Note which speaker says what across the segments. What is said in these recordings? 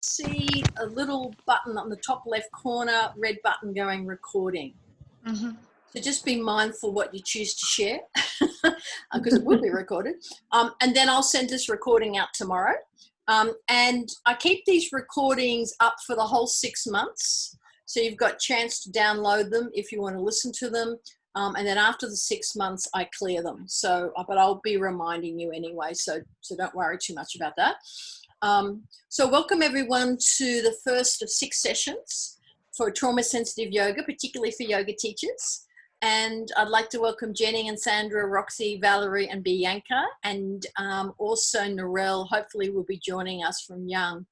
Speaker 1: see a little button on the top left corner, red button going recording.
Speaker 2: Mm-hmm.
Speaker 1: So just be mindful what you choose to share because it will be recorded. And then I'll send this recording out tomorrow. And I keep these recordings up for the whole 6 months. So you've got a chance to download them if you want to listen to them. And then after the 6 months, I clear them. So, but I'll be reminding you anyway. So don't worry too much about that. So welcome everyone to the first of 6 sessions for trauma-sensitive yoga, particularly for yoga teachers. And I'd like to welcome Jenny and Sandra, Roxy, Valerie and Bianca, and also Narelle hopefully will be joining us from Young.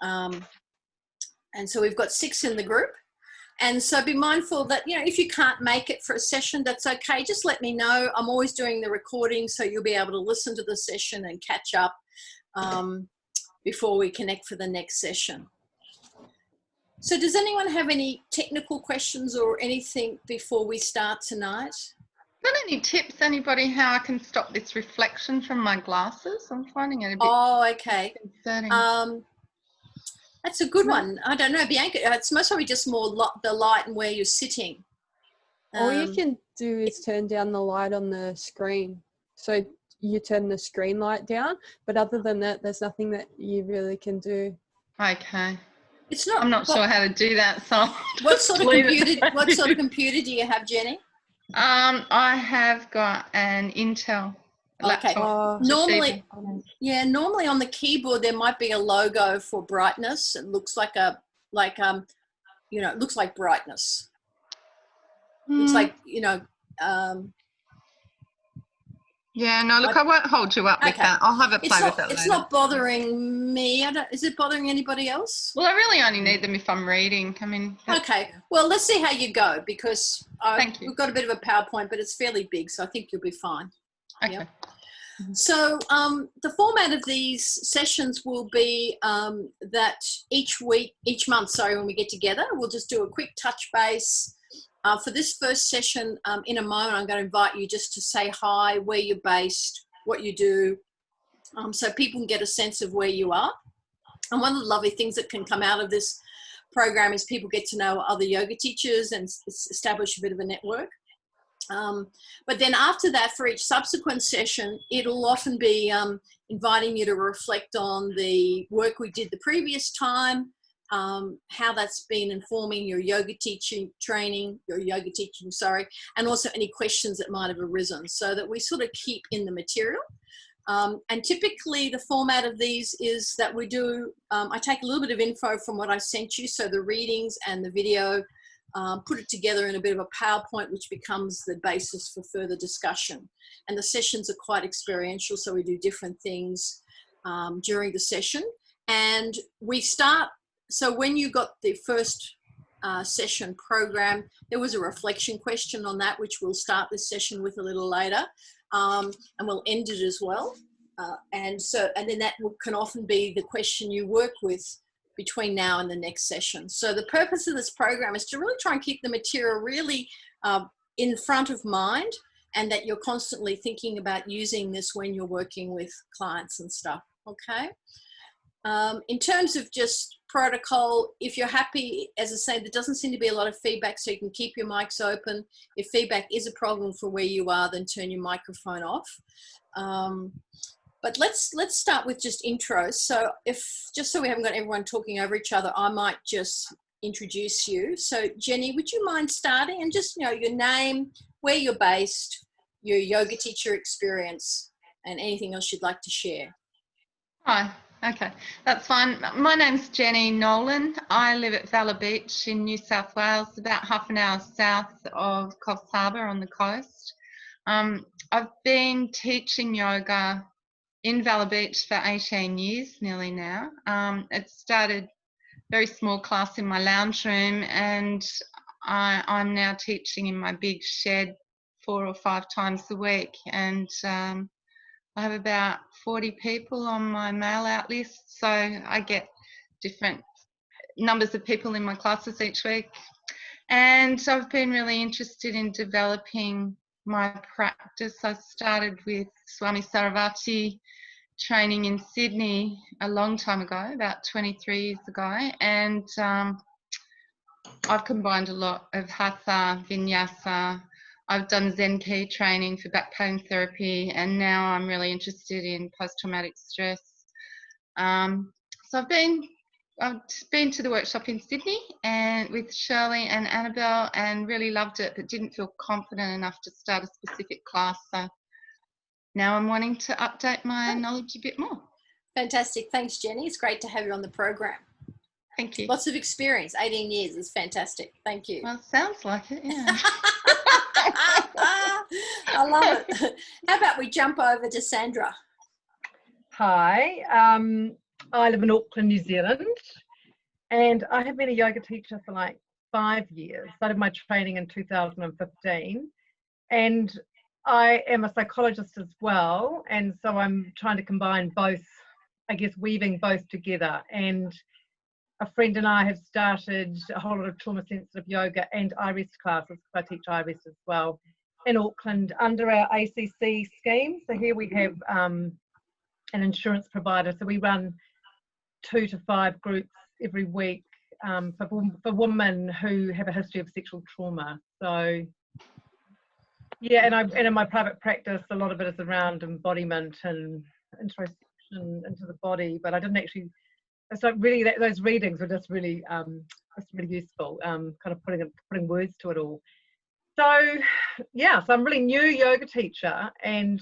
Speaker 1: And so we've got 6 in the group. And so be mindful that, you know, if you can't make it for a session, that's okay. Just let me know. I'm always doing the recording, so you'll be able to listen to the session and catch up before we connect for the next session. So does anyone have any technical questions or anything before we start tonight?
Speaker 2: Got any tips, anybody, how I can stop this reflection from my glasses? I'm finding it a bit
Speaker 1: okay.
Speaker 2: concerning.
Speaker 1: That's a good one. I don't know, Bianca, it's most probably just more the light and where you're sitting.
Speaker 3: All you can do is turn down the light on the screen. So you turn the screen light down, but other than that, there's nothing that you really can do.
Speaker 2: Okay.
Speaker 1: It's not.
Speaker 2: I'm not sure how to do that. So
Speaker 1: what sort of computer do you have, Jenny?
Speaker 2: I have got an Intel laptop.
Speaker 1: Normally on the keyboard there might be a logo for brightness. It looks like it looks like brightness. It's like,
Speaker 2: yeah, no, look, I won't hold you up with that. I'll have a play with it later.
Speaker 1: It's not bothering me. Is it bothering anybody else?
Speaker 2: Well, I really only need them if I'm reading. I mean.
Speaker 1: Okay. Well, let's see how you go because
Speaker 2: Thank you.
Speaker 1: We've got a bit of a PowerPoint, but it's fairly big, so I think you'll be fine.
Speaker 2: Okay.
Speaker 1: Yep. So the format of these sessions will be that each month, when we get together, we'll just do a quick touch base. For this first session, in a moment, I'm going to invite you just to say hi, where you're based, what you do, so people can get a sense of where you are. And one of the lovely things that can come out of this program is people get to know other yoga teachers and establish a bit of a network. But then after that, for each subsequent session, it'll often be inviting you to reflect on the work we did the previous time, how that's been informing your yoga teaching, and also any questions that might have arisen, so that we sort of keep in the material. And typically the format of these is that we do, I take a little bit of info from what I sent you, so the readings and the video, put it together in a bit of a PowerPoint, which becomes the basis for further discussion. And the sessions are quite experiential, so we do different things during the session. And we start, so when you got the first session program, there was a reflection question on that, which we'll start this session with a little later, and we'll end it as well. And then that can often be the question you work with between now and the next session. So the purpose of this program is to really try and keep the material really in front of mind, and that you're constantly thinking about using this when you're working with clients and stuff, okay? In terms of just protocol, if you're happy, as I say, there doesn't seem to be a lot of feedback, so you can keep your mics open. If feedback is a problem for where you are, then turn your microphone off. But let's start with just intros. So just so we haven't got everyone talking over each other, I might just introduce you. So Jenny, would you mind starting and just, your name, where you're based, your yoga teacher experience, and anything else you'd like to share?
Speaker 2: Hi. Okay, that's fine. My name's Jenny Nolan. I live at Valor Beach in New South Wales, about half an hour south of Coffs Harbour on the coast. I've been teaching yoga in Valor Beach for 18 years nearly now. It started very small class in my lounge room, and I'm now teaching in my big shed 4 or 5 times a week. And I have about 40 people on my mail out list, so I get different numbers of people in my classes each week. And I've been really interested in developing my practice. I started with Swami Saravati training in Sydney a long time ago, about 23 years ago, and I've combined a lot of hatha, vinyasa. I've done Zen Ki training for back pain therapy, and now I'm really interested in post-traumatic stress. So I've been to the workshop in Sydney and with Shirley and Annabelle, and really loved it, but didn't feel confident enough to start a specific class. So now I'm wanting to update my knowledge a bit more.
Speaker 1: Fantastic. Thanks, Jenny. It's great to have you on the program.
Speaker 2: Thank you.
Speaker 1: Lots of experience. 18 years is fantastic. Thank you.
Speaker 2: Well, sounds like it, yeah.
Speaker 1: I love it. How about we jump over to Sandra?
Speaker 4: Hi, I live in Auckland, New Zealand, and I have been a yoga teacher for like 5 years. Started my training in 2015, and I am a psychologist as well, and so I'm trying to combine both, I guess, weaving both together. And a friend and I have started a whole lot of trauma-sensitive yoga and iRest classes, because I teach iRest as well, in Auckland under our ACC scheme. So here we have an insurance provider, so we run 2 to 5 groups every week for women who have a history of sexual trauma. So yeah, and in my private practice, a lot of it is around embodiment and introspection into the body, but I didn't actually, so really those readings were just really useful, kind of putting words to it all. So yeah, so I'm a really new yoga teacher, and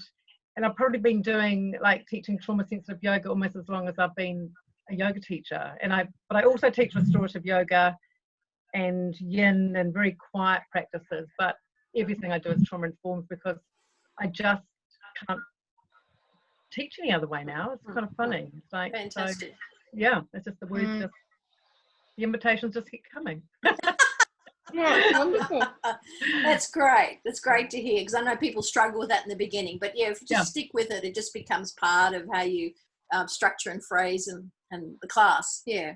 Speaker 4: I've probably been doing like teaching trauma sensitive yoga almost as long as I've been a yoga teacher. But I also teach restorative yoga and yin and very quiet practices, but everything I do is trauma informed, because I just can't teach any other way now. It's kind of funny. It's like,
Speaker 1: fantastic.
Speaker 4: So, yeah, it's just the words, the invitations just keep coming.
Speaker 2: Yeah, it's wonderful.
Speaker 1: That's great. That's great to hear, because I know people struggle with that in the beginning. But yeah, if you just stick with it, it just becomes part of how you structure and phrase and the class. Yeah.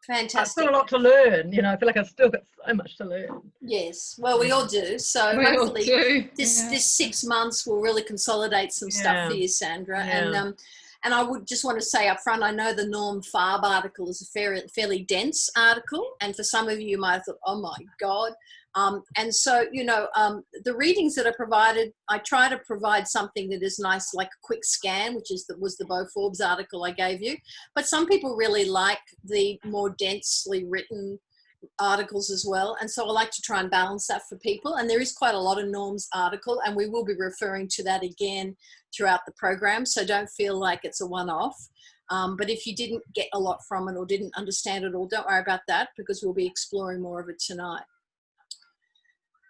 Speaker 1: Fantastic.
Speaker 4: I've still a lot to learn. You know, I feel like I've still got so much to learn.
Speaker 1: Yes. Well, we all do. So hopefully this 6 months will really consolidate some stuff for you, Sandra. Yeah. And I would just want to say up front, I know the Norm Farb article is a fairly dense article, and for some of you might have thought, oh my God. And so, you know, the readings that are provided, I try to provide something that is nice, like a quick scan, which was the Bo Forbes article I gave you. But some people really like the more densely written articles as well, and so I like to try and balance that for people. And there is quite a lot of Norm's article, and we will be referring to that again throughout the program, so don't feel like it's a one-off. But if you didn't get a lot from it or didn't understand it all, don't worry about that, because we'll be exploring more of it tonight.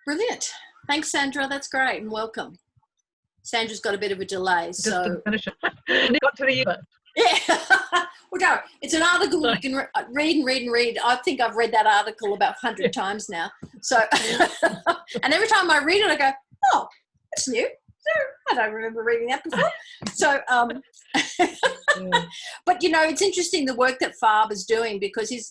Speaker 1: Brilliant. Thanks, Sandra. That's great, and welcome. Sandra's got a bit of a delay, so
Speaker 4: just to finish it. Got to the end.
Speaker 1: Yeah. Well, no, it's an article you can read and read and read. I think I've read that article about 100 times now. So, and every time I read it, I go, oh, that's new. I don't remember reading that before. So, but you know, it's interesting the work that Farb is doing, because he's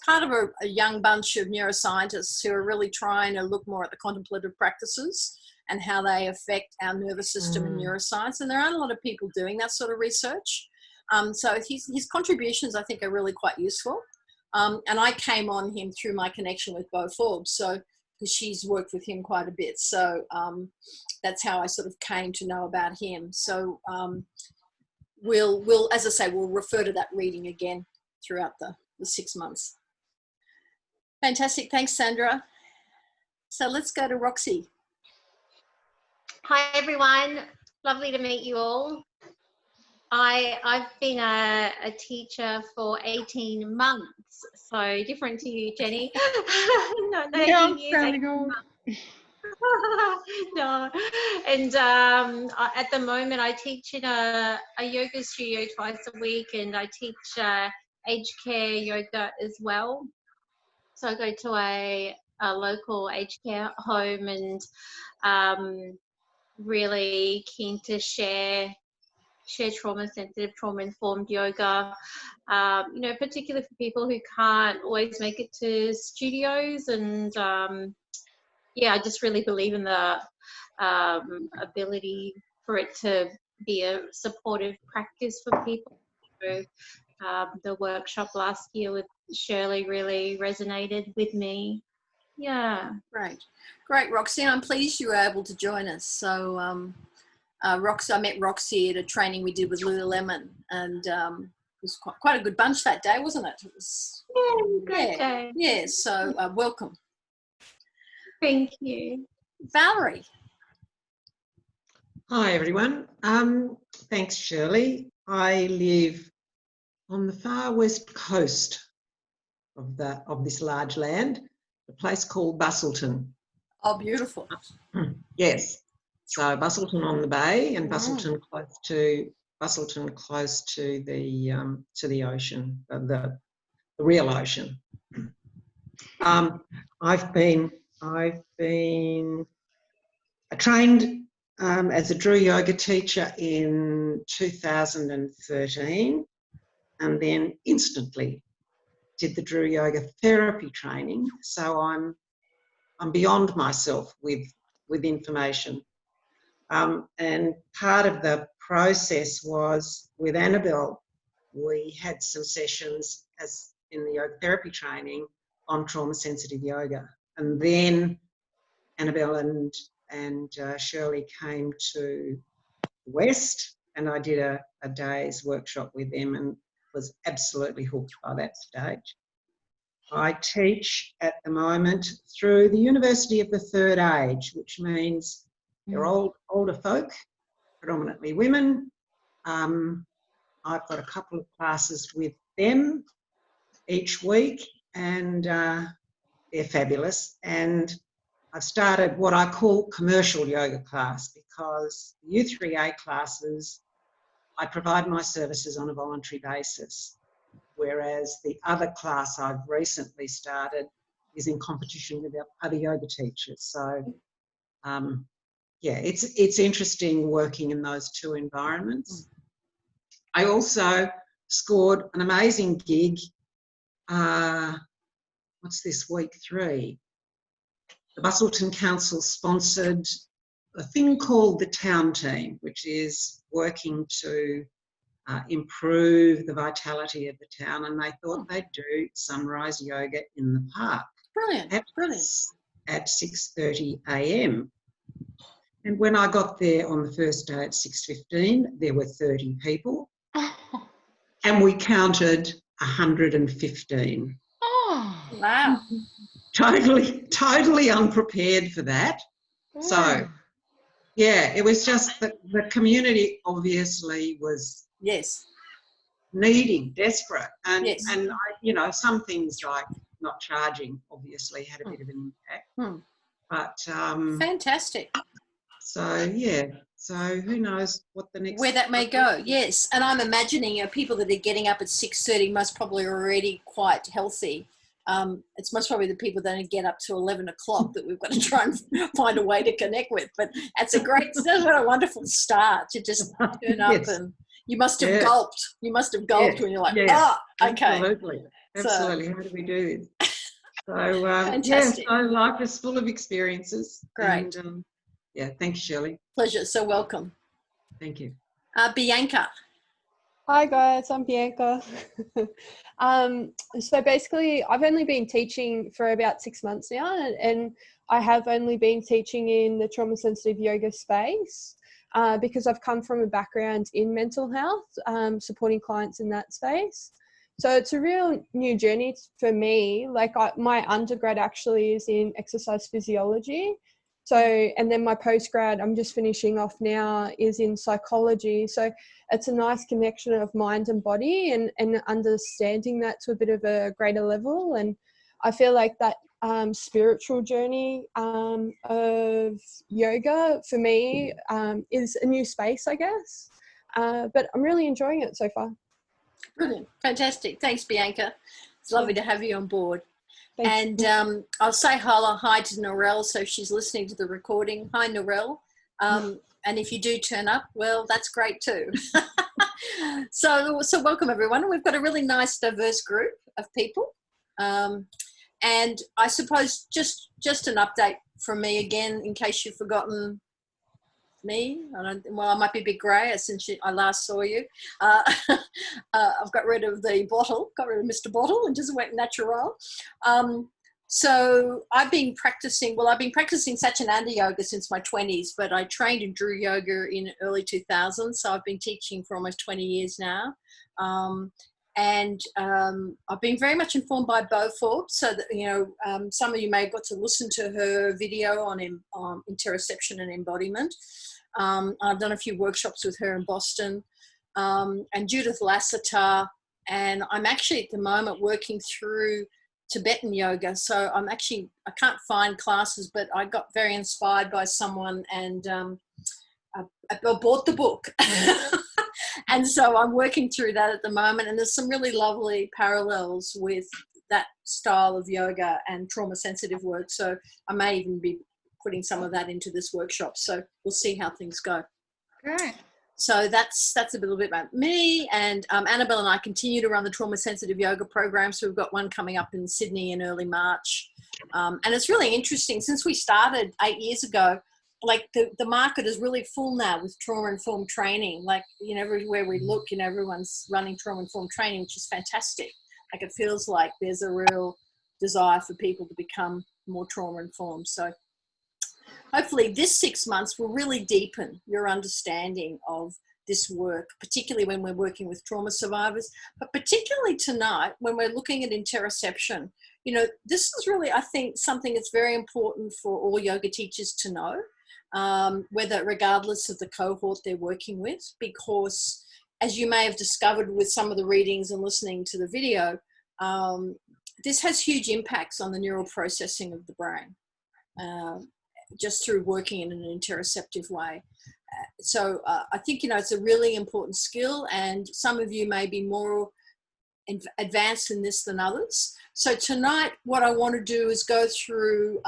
Speaker 1: part of a young bunch of neuroscientists who are really trying to look more at the contemplative practices and how they affect our nervous system and neuroscience. And there aren't a lot of people doing that sort of research. So his contributions, I think, are really quite useful. And I came on him through my connection with Bo Forbes, so because she's worked with him quite a bit. So that's how I sort of came to know about him. So we'll, as I say, we'll refer to that reading again throughout the 6 months. Fantastic. Thanks, Sandra. So let's go to Roxy.
Speaker 5: Hi, everyone. Lovely to meet you all. I've been a teacher for 18 months, so different to you, Jenny. Not 18 years. No, and at the moment I teach in a yoga studio twice a week, and I teach aged care yoga as well. So I go to a local aged care home, and really keen to share trauma-sensitive, trauma-informed yoga, you know, particularly for people who can't always make it to studios. And yeah, I just really believe in the ability for it to be a supportive practice for people. So, the workshop last year with Shirley really resonated with me. Yeah.
Speaker 1: Great, Roxy. I'm pleased you were able to join us. So, Roxy, I met Roxy at a training we did with Lululemon, and it was quite a good bunch that day, wasn't it? It was,
Speaker 5: Great day.
Speaker 1: Yeah. So, welcome.
Speaker 5: Thank you.
Speaker 1: Valerie.
Speaker 6: Hi everyone. Thanks Shirley. I live on the far west coast of this large land, a place called Bustleton.
Speaker 1: Oh, beautiful.
Speaker 6: Yes. So Bustleton on the bay, and Bustleton close to the ocean, the real ocean. I've been trained as a Drew yoga teacher in 2013, and then instantly did the Drew yoga therapy training. So I'm beyond myself with information. And part of the process was with Annabelle, we had some sessions as in the yoga therapy training on trauma sensitive yoga, and then Annabelle and Shirley came to the West, and I did a day's workshop with them and was absolutely hooked by that stage. I teach at the moment through the University of the Third Age, which means they're older folk, predominantly women. I've got a couple of classes with them each week, and they're fabulous. And I've started what I call commercial yoga class, because the U3A classes, I provide my services on a voluntary basis, whereas the other class I've recently started is in competition with other yoga teachers. So, yeah, it's interesting working in those two environments. I also scored an amazing gig, what's this, week 3? The Bustleton Council sponsored a thing called the Town Team, which is working to improve the vitality of the town, and they thought they'd do sunrise yoga in the park.
Speaker 1: Brilliant.
Speaker 6: At 6:30 a.m. And when I got there on the first day at 6:15, there were 30 people, and we counted 115.
Speaker 2: Oh,
Speaker 1: Wow.
Speaker 6: Totally unprepared for that. So, yeah, it was just that the community obviously was needing, desperate, and I, you know, some things like not charging obviously had a bit of an impact. But
Speaker 1: fantastic.
Speaker 6: So yeah, so who knows what the next
Speaker 1: where that may go. Yes, and I'm imagining people that are getting up at 6:30 most probably are already quite healthy. It's most probably the people that don't get up to 11 o'clock that we've got to try and find a way to connect with. But that's what a wonderful start to just turn up. And you must have gulped. You must have gulped when you're like, okay.
Speaker 6: Absolutely. How do we do this? So,
Speaker 1: fantastic.
Speaker 6: So life is full of experiences.
Speaker 1: Great.
Speaker 6: And, thank you, Shirley.
Speaker 1: Pleasure. So welcome.
Speaker 6: Thank you.
Speaker 1: Bianca.
Speaker 3: Hi guys, I'm Bianca. So basically, I've only been teaching for about 6 months now, and I have only been teaching in the trauma sensitive yoga space because I've come from a background in mental health, supporting clients in that space. So it's a real new journey for me. Like my undergrad actually is in exercise physiology. So, and then my postgrad, I'm just finishing off now, is in psychology. So it's a nice connection of mind and body, and understanding that to a bit of a greater level. And I feel like that spiritual journey of yoga for me is a new space, I guess. But I'm really enjoying it so far.
Speaker 1: Brilliant. Fantastic. Thanks, Bianca. It's lovely to have you on board.
Speaker 3: Thanks.
Speaker 1: And I'll say hi to Norelle, so she's listening to the recording. Hi, Norelle. And if you do turn up, well, that's great too. So welcome everyone. We've got a really nice, diverse group of people. And I suppose just an update from me again, in case you've forgotten me. Well, I might be a bit grey since I last saw you. I've got rid of the bottle, got rid of Mr. Bottle, and just went natural. So I've been practicing Satchidananda yoga since my 20s, but I trained in Drew yoga in early 2000s. So I've been teaching for almost 20 years now. And I've been very much informed by Bo Forbes, so that, some of you may have got to listen to her video on interoception and embodiment. I've done a few workshops with her in Boston, and Judith Lassiter, and I'm actually at the moment working through Tibetan yoga. So I can't find classes, but I got very inspired by someone, and I bought the book. And so I'm working through that at the moment, and there's some really lovely parallels with that style of yoga and trauma sensitive work. So I may even be putting some of that into this workshop. So we'll see how things go.
Speaker 2: Great.
Speaker 1: So that's a little bit about me. And Annabelle and I continue to run the trauma sensitive yoga program. So we've got one coming up in Sydney in early March. And it's really interesting. Since we started 8 years ago, like the market is really full now with trauma-informed training. Like, everywhere we look, everyone's running trauma-informed training, which is fantastic. Like, it feels like there's a real desire for people to become more trauma-informed. So hopefully this 6 months will really deepen your understanding of this work, particularly when we're working with trauma survivors, but particularly tonight when we're looking at interoception. This is really, I think, something that's very important for all yoga teachers to know. Regardless of the cohort they're working with, because as you may have discovered with some of the readings and listening to the video, this has huge impacts on the neural processing of the brain, just through working in an interoceptive way. So I think, it's a really important skill, and some of you may be more advanced in this than others. So tonight, what I want to do is go through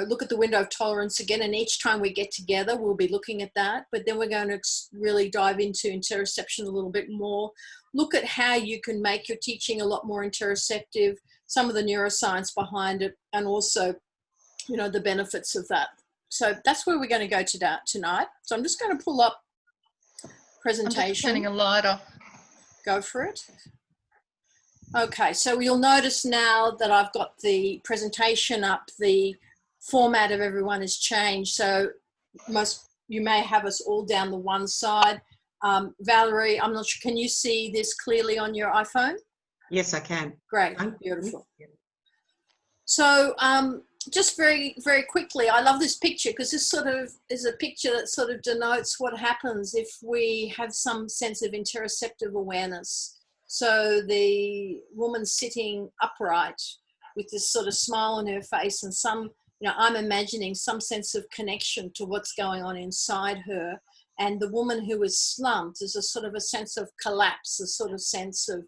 Speaker 1: look at the window of tolerance again, and each time we get together we'll be looking at that, but then we're going to really dive into interoception a little bit more, look at how you can make your teaching a lot more interoceptive, some of the neuroscience behind it, and also the benefits of that. So that's where we're going to go to tonight. So I'm just going to pull up presentation.
Speaker 2: I'm just turning a light off.
Speaker 1: Go for it. Okay, so you'll notice now that I've got the presentation up, the format of everyone has changed. So you may have us all down the one side. Valerie, I'm not sure, can you see this clearly on your iPhone?
Speaker 6: Yes, I can.
Speaker 1: Great, beautiful. So just very, very quickly, I love this picture because this sort of is a picture that sort of denotes what happens if we have some sense of interoceptive awareness. So the woman sitting upright with this sort of smile on her face, and I'm imagining some sense of connection to what's going on inside her. And the woman who is slumped is a sort of a sense of collapse, a sort of sense of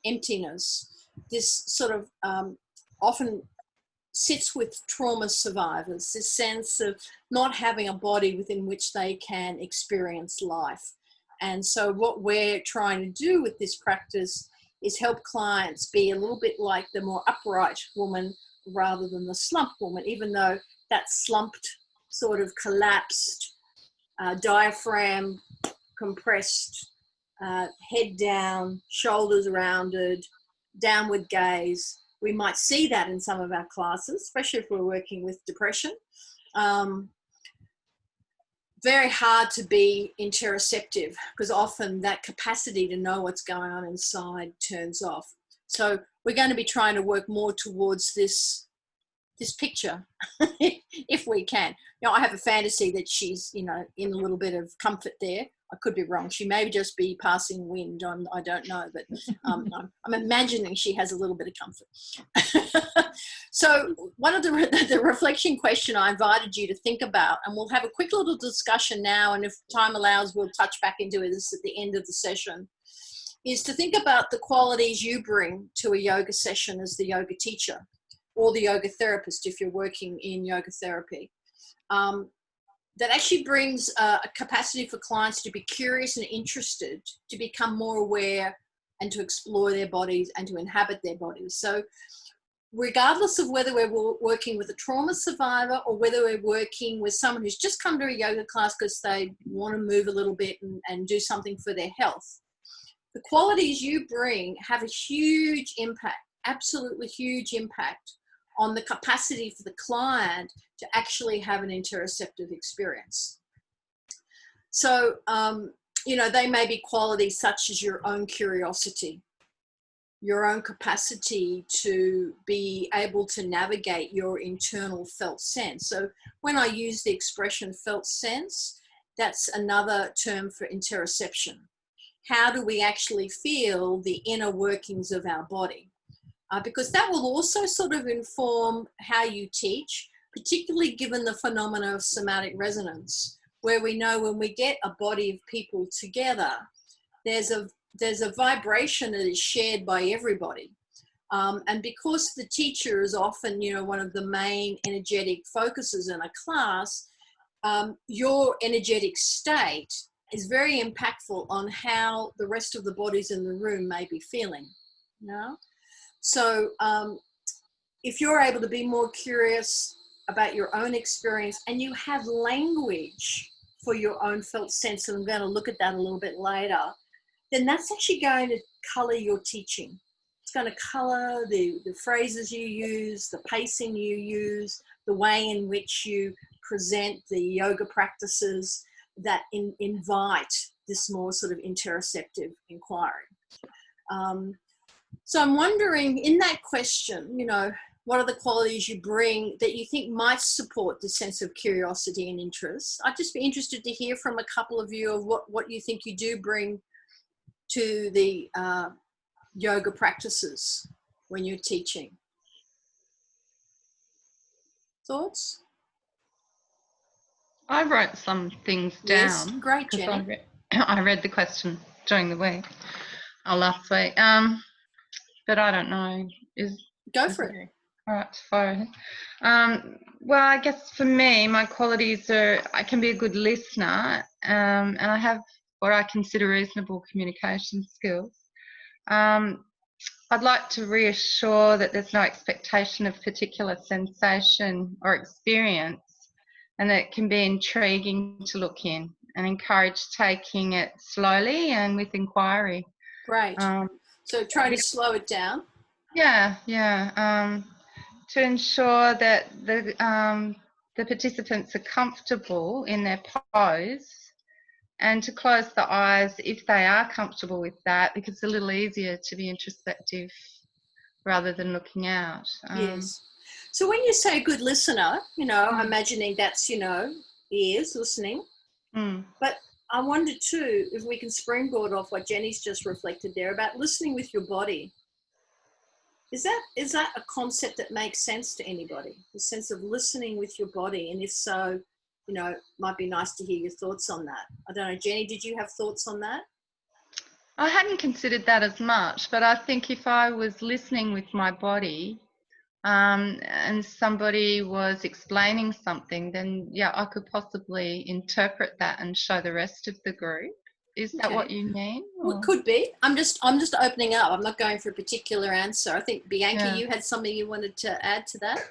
Speaker 1: emptiness. This sort of often sits with trauma survivors, this sense of not having a body within which they can experience life. And so what we're trying to do with this practice is help clients be a little bit like the more upright woman rather than the slumped woman, even though that slumped, sort of collapsed, diaphragm compressed, head down, shoulders rounded, downward gaze. We might see that in some of our classes, especially if we're working with depression. Very hard to be interoceptive because often that capacity to know what's going on inside turns off. So we're going to be trying to work more towards this picture if we can. I have a fantasy that she's, in a little bit of comfort there. I could be wrong. She may just be passing wind. I don't know, but I'm imagining she has a little bit of comfort. So one of the reflection question I invited you to think about, and we'll have a quick little discussion now, and if time allows, we'll touch back into this at the end of the session, is to think about the qualities you bring to a yoga session as the yoga teacher or the yoga therapist if you're working in yoga therapy. That actually brings a capacity for clients to be curious and interested, to become more aware and to explore their bodies and to inhabit their bodies. So regardless of whether we're working with a trauma survivor or whether we're working with someone who's just come to a yoga class because they want to move a little bit and do something for their health, the qualities you bring have a huge impact, absolutely huge impact on the capacity for the client to actually have an interoceptive experience. So, you know, they may be qualities such as your own curiosity, your own capacity to be able to navigate your internal felt sense. So when I use the expression felt sense, that's another term for interoception. How do we actually feel the inner workings of our body? Because that will also sort of inform how you teach, particularly given the phenomena of somatic resonance, where we know when we get a body of people together, there's a vibration that is shared by everybody. And because the teacher is often, you know, one of the main energetic focuses in a class, your energetic state is very impactful on how the rest of the bodies in the room may be feeling, you know? So if you're able to be more curious about your own experience and you have language for your own felt sense, and I'm going to look at that a little bit later, then that's actually going to color your teaching. It's going to color the phrases you use, the pacing you use, the way in which you present the yoga practices that invite this more sort of interoceptive inquiry. So I'm wondering, in that question, you know, what are the qualities you bring that you think might support the sense of curiosity and interest? I'd just be interested to hear from a couple of you of what you think you do bring to the yoga practices when you're teaching. Thoughts?
Speaker 2: I wrote some things down.
Speaker 1: Yes, great, Jenny.
Speaker 2: I read the question during the week, last week. But I don't know.
Speaker 1: Go for it.
Speaker 2: All right, fire ahead. Well, I guess for me, my qualities are I can be a good listener, and I have what I consider reasonable communication skills. I'd like to reassure that there's no expectation of particular sensation or experience, and that it can be intriguing to look in and encourage taking it slowly and with inquiry.
Speaker 1: Great. So trying to slow it down.
Speaker 2: Yeah. To ensure that the participants are comfortable in their pose, and to close the eyes if they are comfortable with that, because it's a little easier to be introspective rather than looking out.
Speaker 1: Yes. So when you say a good listener, you know, I'm imagining that's, you know, ears listening. But I wonder too, if we can springboard off what Jenny's just reflected there about listening with your body. Is that a concept that makes sense to anybody? The sense of listening with your body, and if so, you know, it might be nice to hear your thoughts on that. I don't know, Jenny, did you have thoughts on that?
Speaker 2: I hadn't considered that as much, but I think if I was listening with my body, and somebody was explaining something, then yeah, I could possibly interpret that and show the rest of the group. Is that what you mean?
Speaker 1: Well, it could be. I'm just opening up. I'm not going for a particular answer. I think Bianca, you had something you wanted to add to that.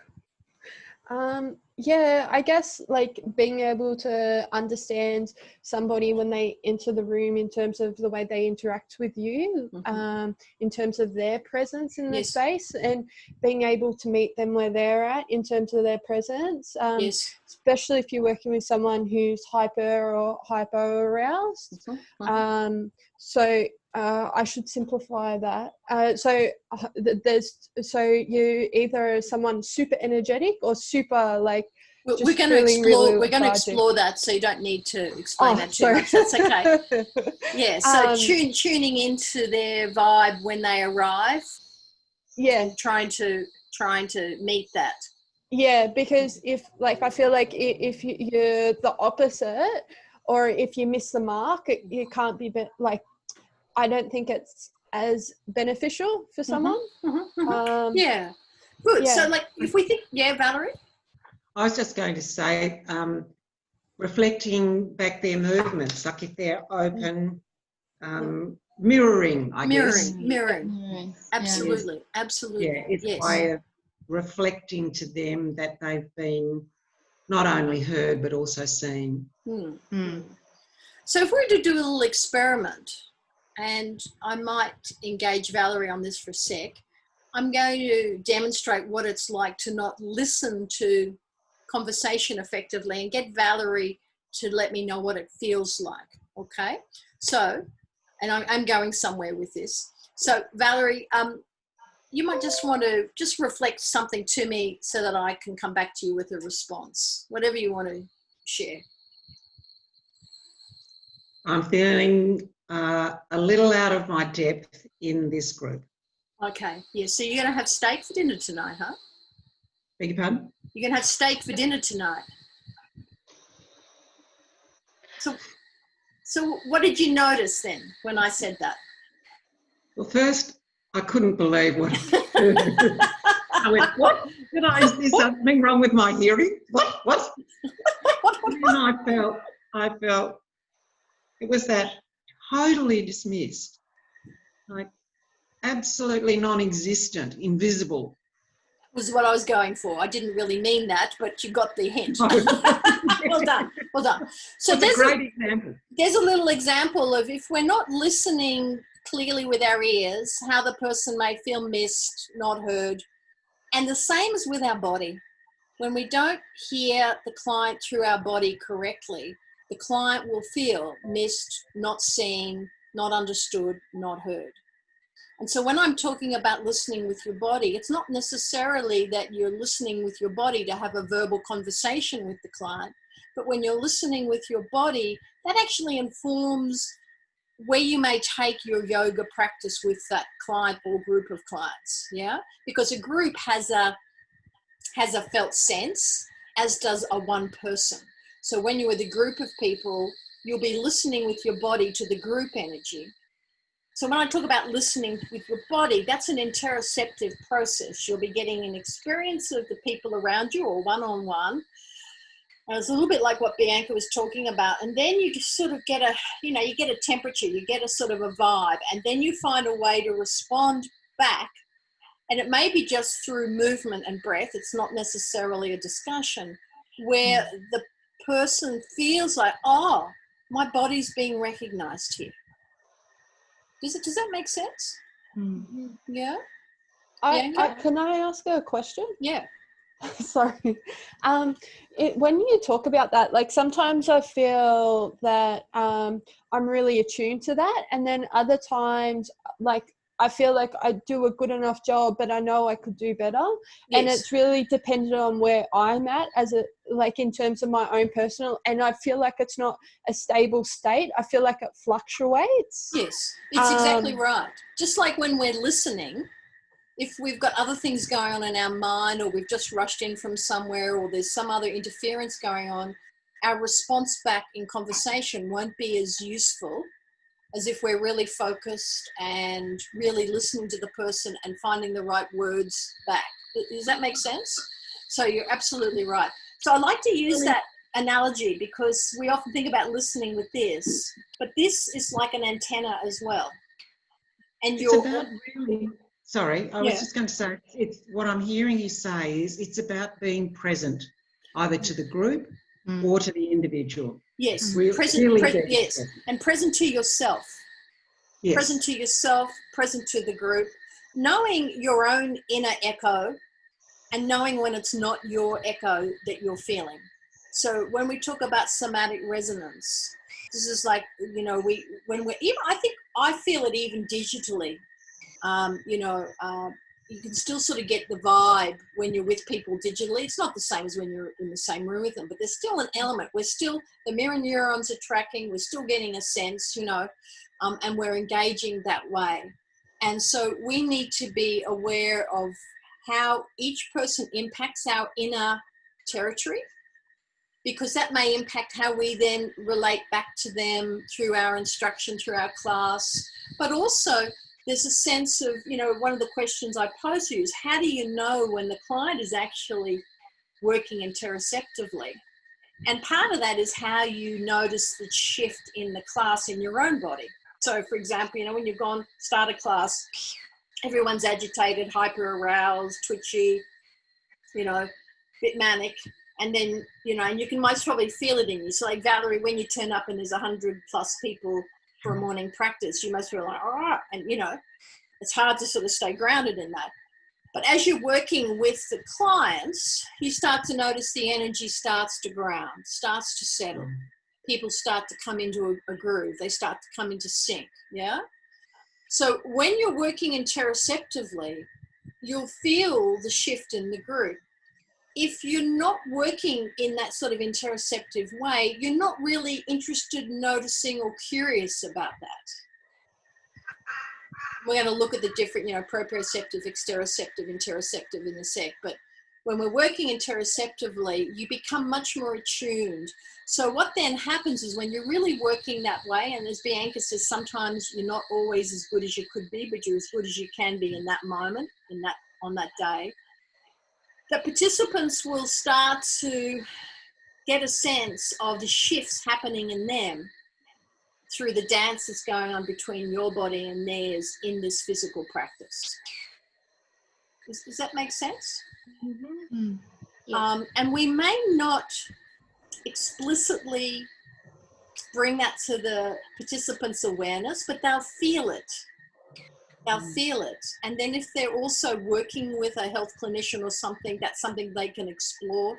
Speaker 3: Yeah, I guess like being able to understand somebody when they enter the room in terms of the way they interact with you, in terms of their presence in the space, and being able to meet them where they're at in terms of their presence, especially if you're working with someone who's hyper or hypo aroused. So I should simplify that. So you either someone super energetic or super like.
Speaker 1: We're going to explore that, so you don't need to explain that too much. That's okay. Yeah. So tuning into their vibe when they arrive. Yeah. And trying to meet that.
Speaker 3: Yeah, because if like I feel like if you're the opposite, or if you miss the mark, it can't be like. I don't think it's as beneficial for someone.
Speaker 1: Yeah. Good. Yeah. So like if we think, Valerie?
Speaker 6: I was just going to say, reflecting back their movements, like if they're open, mirroring, I guess.
Speaker 1: Mirroring. Absolutely.
Speaker 6: Yeah, it's a way of reflecting to them that they've been not only heard but also seen.
Speaker 1: So if we were to do a little experiment, and I might engage Valerie on this for a sec, I'm going to demonstrate what it's like to not listen to conversation effectively and get Valerie to let me know what it feels like, okay? So, and I'm going somewhere with this. So Valerie, you might just want to just reflect something to me so that I can come back to you with a response, whatever you want to share.
Speaker 6: I'm feeling a little out of my depth in this group.
Speaker 1: Okay, yeah, so you're going to have steak for dinner tonight, huh?
Speaker 6: Beg your pardon?
Speaker 1: You're going to have steak for dinner tonight. So what did you notice then when I said that?
Speaker 6: Well, first, I couldn't believe what I heard. I went, what? Is there something wrong with my hearing? What? And I felt it was that totally dismissed, like absolutely non-existent, invisible.
Speaker 1: Was what I was going for. I didn't really mean that, but you got the hint. Well done, well done. So
Speaker 6: that's a great example.
Speaker 1: There's a little example of if we're not listening clearly with our ears, how the person may feel missed, not heard. And the same as with our body. When we don't hear the client through our body correctly, the client will feel missed, not seen, not understood, not heard. And so when I'm talking about listening with your body, it's not necessarily that you're listening with your body to have a verbal conversation with the client, but when you're listening with your body, that actually informs where you may take your yoga practice with that client or group of clients, yeah? Because a group has a felt sense, as does a one person. So when you're with a group of people, you'll be listening with your body to the group energy. So when I talk about listening with your body, that's an interoceptive process. You'll be getting an experience of the people around you or one-on-one. And it's a little bit like what Bianca was talking about. And then you just sort of get you get a temperature, you get a sort of a vibe, and then you find a way to respond back. And it may be just through movement and breath. It's not necessarily a discussion where the person feels like, oh, my body's being recognized here. Does that make sense? Mm-hmm. Yeah.
Speaker 3: Can I ask a question?
Speaker 1: Yeah.
Speaker 3: Sorry. When you talk about that, like sometimes I feel that I'm really attuned to that, and then other times, like I feel like I do a good enough job, but I know I could do better. Yes. And it's really dependent on where I'm at in terms of my own personal, and I feel like it's not a stable state. I feel like it fluctuates.
Speaker 1: Yes, it's exactly right. Just like when we're listening, if we've got other things going on in our mind, or we've just rushed in from somewhere, or there's some other interference going on, our response back in conversation won't be as useful as if we're really focused and really listening to the person and finding the right words back. Does that make sense? So you're absolutely right. So I like to use that analogy because we often think about listening with this, but this is like an antenna as well. And
Speaker 6: it's about really, sorry, I was just going to say, it's what I'm hearing you say is it's about being present, either to the group or to the individual.
Speaker 1: Yes,
Speaker 6: yes,
Speaker 1: and present to yourself. Yes. Present to yourself, present to the group, knowing your own inner echo and knowing when it's not your echo that you're feeling. So when we talk about somatic resonance, this is like, I feel it even digitally. You can still sort of get the vibe when you're with people digitally. It's not the same as when you're in the same room with them, but there's still an element. The mirror neurons are tracking, we're still getting a sense, and we're engaging that way. And so we need to be aware of how each person impacts our inner territory, because that may impact how we then relate back to them through our instruction, through our class, but also there's a sense of, one of the questions I pose to you is, how do you know when the client is actually working interoceptively? And part of that is how you notice the shift in the class in your own body. So, for example, when you've gone start a class, everyone's agitated, hyper-aroused, twitchy, you know, a bit manic. And then, you know, and you can most probably feel it in you. So like Valerie, when you turn up and there's 100+ people for a morning practice, you must feel like, all right. And, you know, it's hard to sort of stay grounded in that. But as you're working with the clients, you start to notice the energy starts to ground, starts to settle. People start to come into a groove. They start to come into sync, yeah? So when you're working interoceptively, you'll feel the shift in the group. If you're not working in that sort of interoceptive way, you're not really interested in noticing or curious about that. We're going to look at the different, you know, proprioceptive, exteroceptive, interoceptive in a sec. But when we're working interoceptively, you become much more attuned. So what then happens is when you're really working that way, and as Bianca says, sometimes you're not always as good as you could be, but you're as good as you can be in that moment, on that day. The participants will start to get a sense of the shifts happening in them through the dance that's going on between your body and theirs in this physical practice. Does that make sense?
Speaker 5: Mm-hmm. Yes.
Speaker 1: And we may not explicitly bring that to the participants' awareness, but they'll feel it. They'll feel it. And then if they're also working with a health clinician or something, that's something they can explore.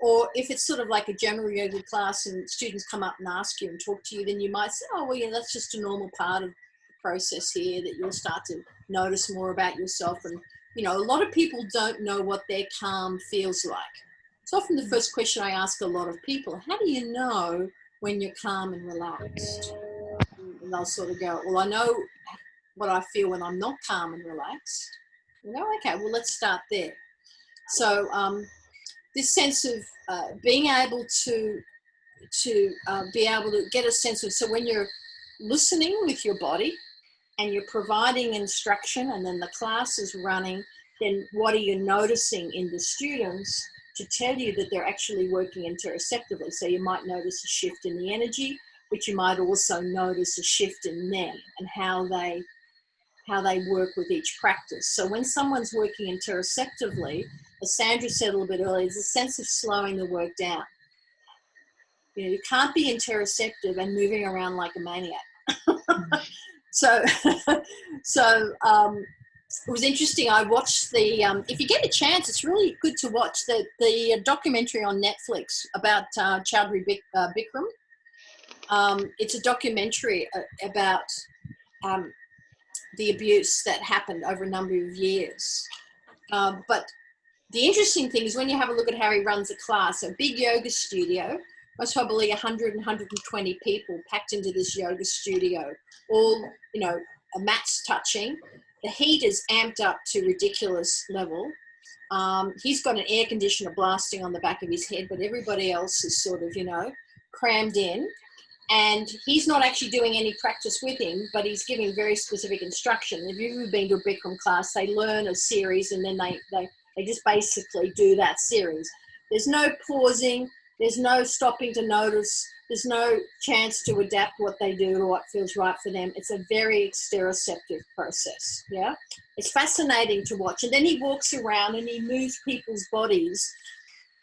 Speaker 1: Or if it's sort of like a general yoga class and students come up and ask you and talk to you, then you might say, oh, well, yeah, that's just a normal part of the process here, that you'll start to notice more about yourself. And, you know, a lot of people don't know what their calm feels like. It's often the first question I ask a lot of people, how do you know when you're calm and relaxed? And they'll sort of go, well, I know what I feel when I'm not calm and relaxed. You know, okay, well, let's start there. So this sense of being able to be able to get a sense of, so when you're listening with your body and you're providing instruction and then the class is running, then what are you noticing in the students to tell you that they're actually working interoceptively? So you might notice a shift in the energy, but you might also notice a shift in them and how they work with each practice. So when someone's working interoceptively, as Sandra said a little bit earlier, there's a sense of slowing the work down. You know, you can't be interoceptive and moving around like a maniac. So it was interesting. I watched the, if you get a chance, it's really good to watch the documentary on Netflix about Chaudhry Bikram. It's a documentary about the abuse that happened over a number of years. But the interesting thing is when you have a look at how he runs a class, a big yoga studio, most probably 100 and 120 people packed into this yoga studio, all, you know, mats touching. The heat is amped up to ridiculous level. He's got an air conditioner blasting on the back of his head, but everybody else is sort of, you know, crammed in. And he's not actually doing any practice with him, but he's giving very specific instruction. If you've ever been to a Bikram class, they learn a series and then they just basically do that series. There's no pausing. There's no stopping to notice. There's no chance to adapt what they do to what feels right for them. It's a very exteroceptive process, yeah? It's fascinating to watch. And then he walks around and he moves people's bodies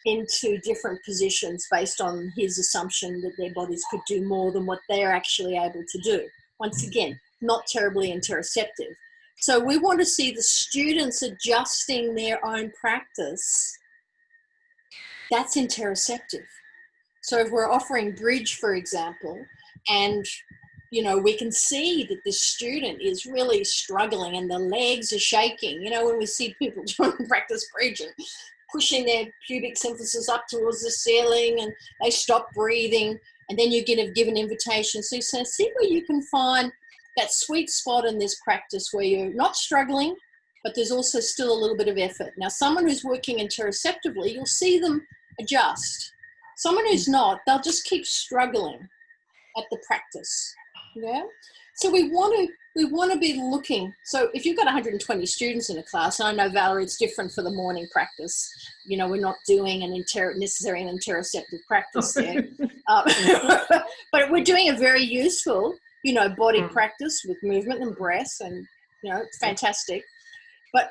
Speaker 1: into different positions based on his assumption that their bodies could do more than what they're actually able to do. Once again, not terribly interoceptive. So we want to see the students adjusting their own practice. That's interoceptive. So if we're offering bridge, for example, and, you know, we can see that the student is really struggling and the legs are shaking. You know, when we see people trying to practice bridge and pushing their pubic symphysis up towards the ceiling and they stop breathing, and then you give an invitation. So you say, see where you can find that sweet spot in this practice where you're not struggling, but there's also still a little bit of effort. Now, someone who's working interoceptively, you'll see them adjust. Someone who's not, they'll just keep struggling at the practice. Yeah. So we want to be looking. So if you've got 120 students in a class, and I know, Valerie, it's different for the morning practice. You know, we're not doing necessarily an interoceptive practice there. But we're doing a very useful, you know, body practice with movement and breath, and, you know, it's fantastic. But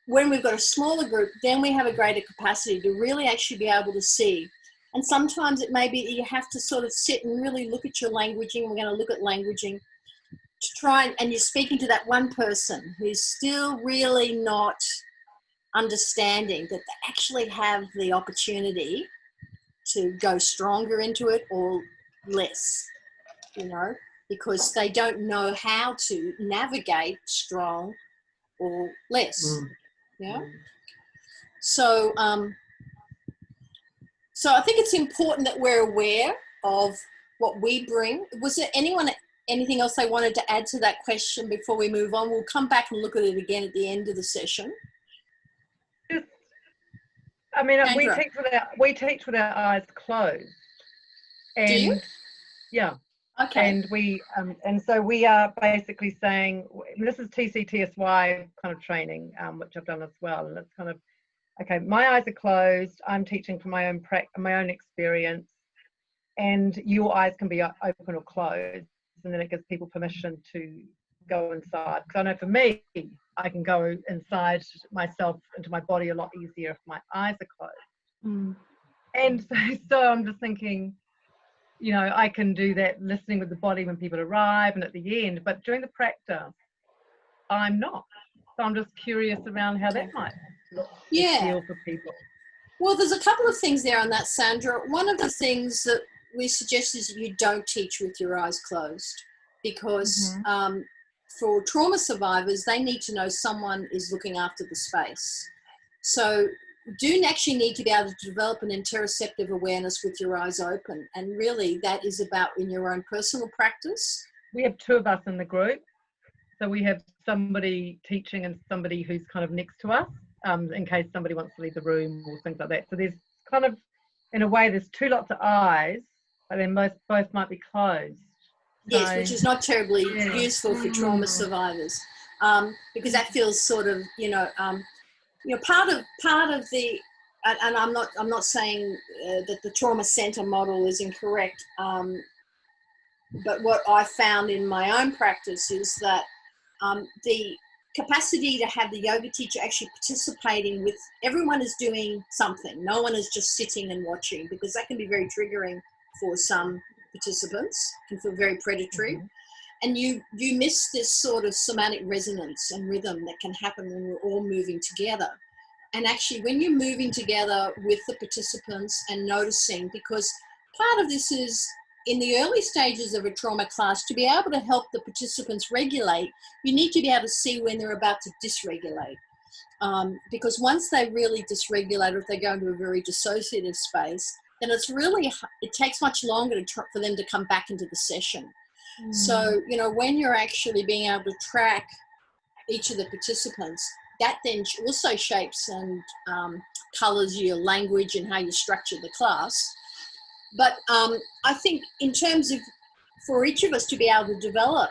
Speaker 1: when we've got a smaller group, then we have a greater capacity to really actually be able to see. And sometimes it may be that you have to sort of sit and really look at your languaging. We're going to look at languaging to try and you're speaking to that one person who's still really not understanding that they actually have the opportunity to go stronger into it or less, you know, because they don't know how to navigate strong or less. Yeah. So, so I think it's important that we're aware of what we bring. Was there anything else they wanted to add to that question before we move on? We'll come back and look at it again at the end of the session.
Speaker 4: I mean,
Speaker 1: Sandra.
Speaker 4: we teach with our eyes closed. And
Speaker 1: do you?
Speaker 4: Yeah.
Speaker 1: Okay.
Speaker 4: And we and so we are basically saying, this is TCTSY kind of training, which I've done as well, and it's kind of, okay, my eyes are closed, I'm teaching from my own experience, and your eyes can be open or closed, and then it gives people permission to go inside. Because I know for me, I can go inside myself into my body a lot easier if my eyes are closed. And so I'm just thinking, you know, I can do that listening with the body when people arrive and at the end, but during the practice, I'm not. So I'm just curious around how that might feel for people.
Speaker 1: Well, there's a couple of things there on that, Sandra. One of the things that we suggest is you don't teach with your eyes closed, because for trauma survivors, they need to know someone is looking after the space. So you do actually need to be able to develop an interoceptive awareness with your eyes open. And really that is about in your own personal practice.
Speaker 4: We have two of us in the group. So we have somebody teaching and somebody who's kind of next to us, in case somebody wants to leave the room or things like that. So there's kind of, in a way, there's two lots of eyes, but then both might be closed.
Speaker 1: Yes,
Speaker 4: So,
Speaker 1: which is not terribly useful for trauma survivors, because that feels sort of, part of the, and I'm not saying that the trauma center model is incorrect, but what I found in my own practice is that the capacity to have the yoga teacher actually participating with, everyone is doing something. No one is just sitting and watching, because that can be very triggering for some participants, can feel very predatory. And you miss this sort of somatic resonance and rhythm that can happen when we're all moving together. And actually when you're moving together with the participants and noticing, because part of this is in the early stages of a trauma class, to be able to help the participants regulate, you need to be able to see when they're about to dysregulate. Because once they really dysregulate, or if they go into a very dissociative space, then it takes much longer for them to come back into the session. So, when you're actually being able to track each of the participants, that then also shapes and colors your language and how you structure the class. But I think in terms of, for each of us to be able to develop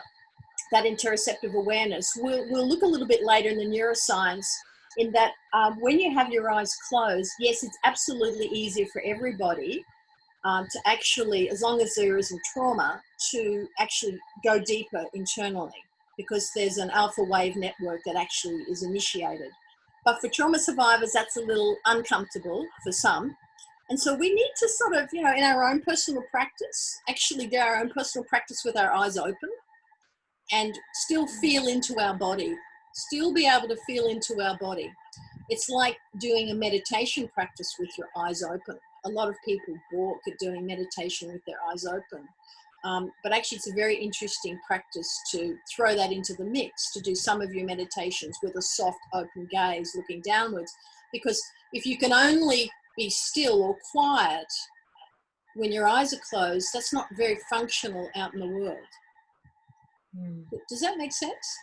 Speaker 1: that interoceptive awareness, we'll look a little bit later in the neuroscience, in that when you have your eyes closed, yes, it's absolutely easier for everybody to actually, as long as there isn't trauma, to actually go deeper internally, because there's an alpha wave network that actually is initiated. But for trauma survivors, that's a little uncomfortable for some. And so we need to sort of, in our own personal practice, actually do our own personal practice with our eyes open and still feel into our body, still be able to feel into our body. It's like doing a meditation practice with your eyes open. A lot of people balk at doing meditation with their eyes open. But actually it's a very interesting practice to throw that into the mix, to do some of your meditations with a soft open gaze looking downwards. Because if you can only be still or quiet when your eyes are closed, that's not very functional out in the world. Does that make sense?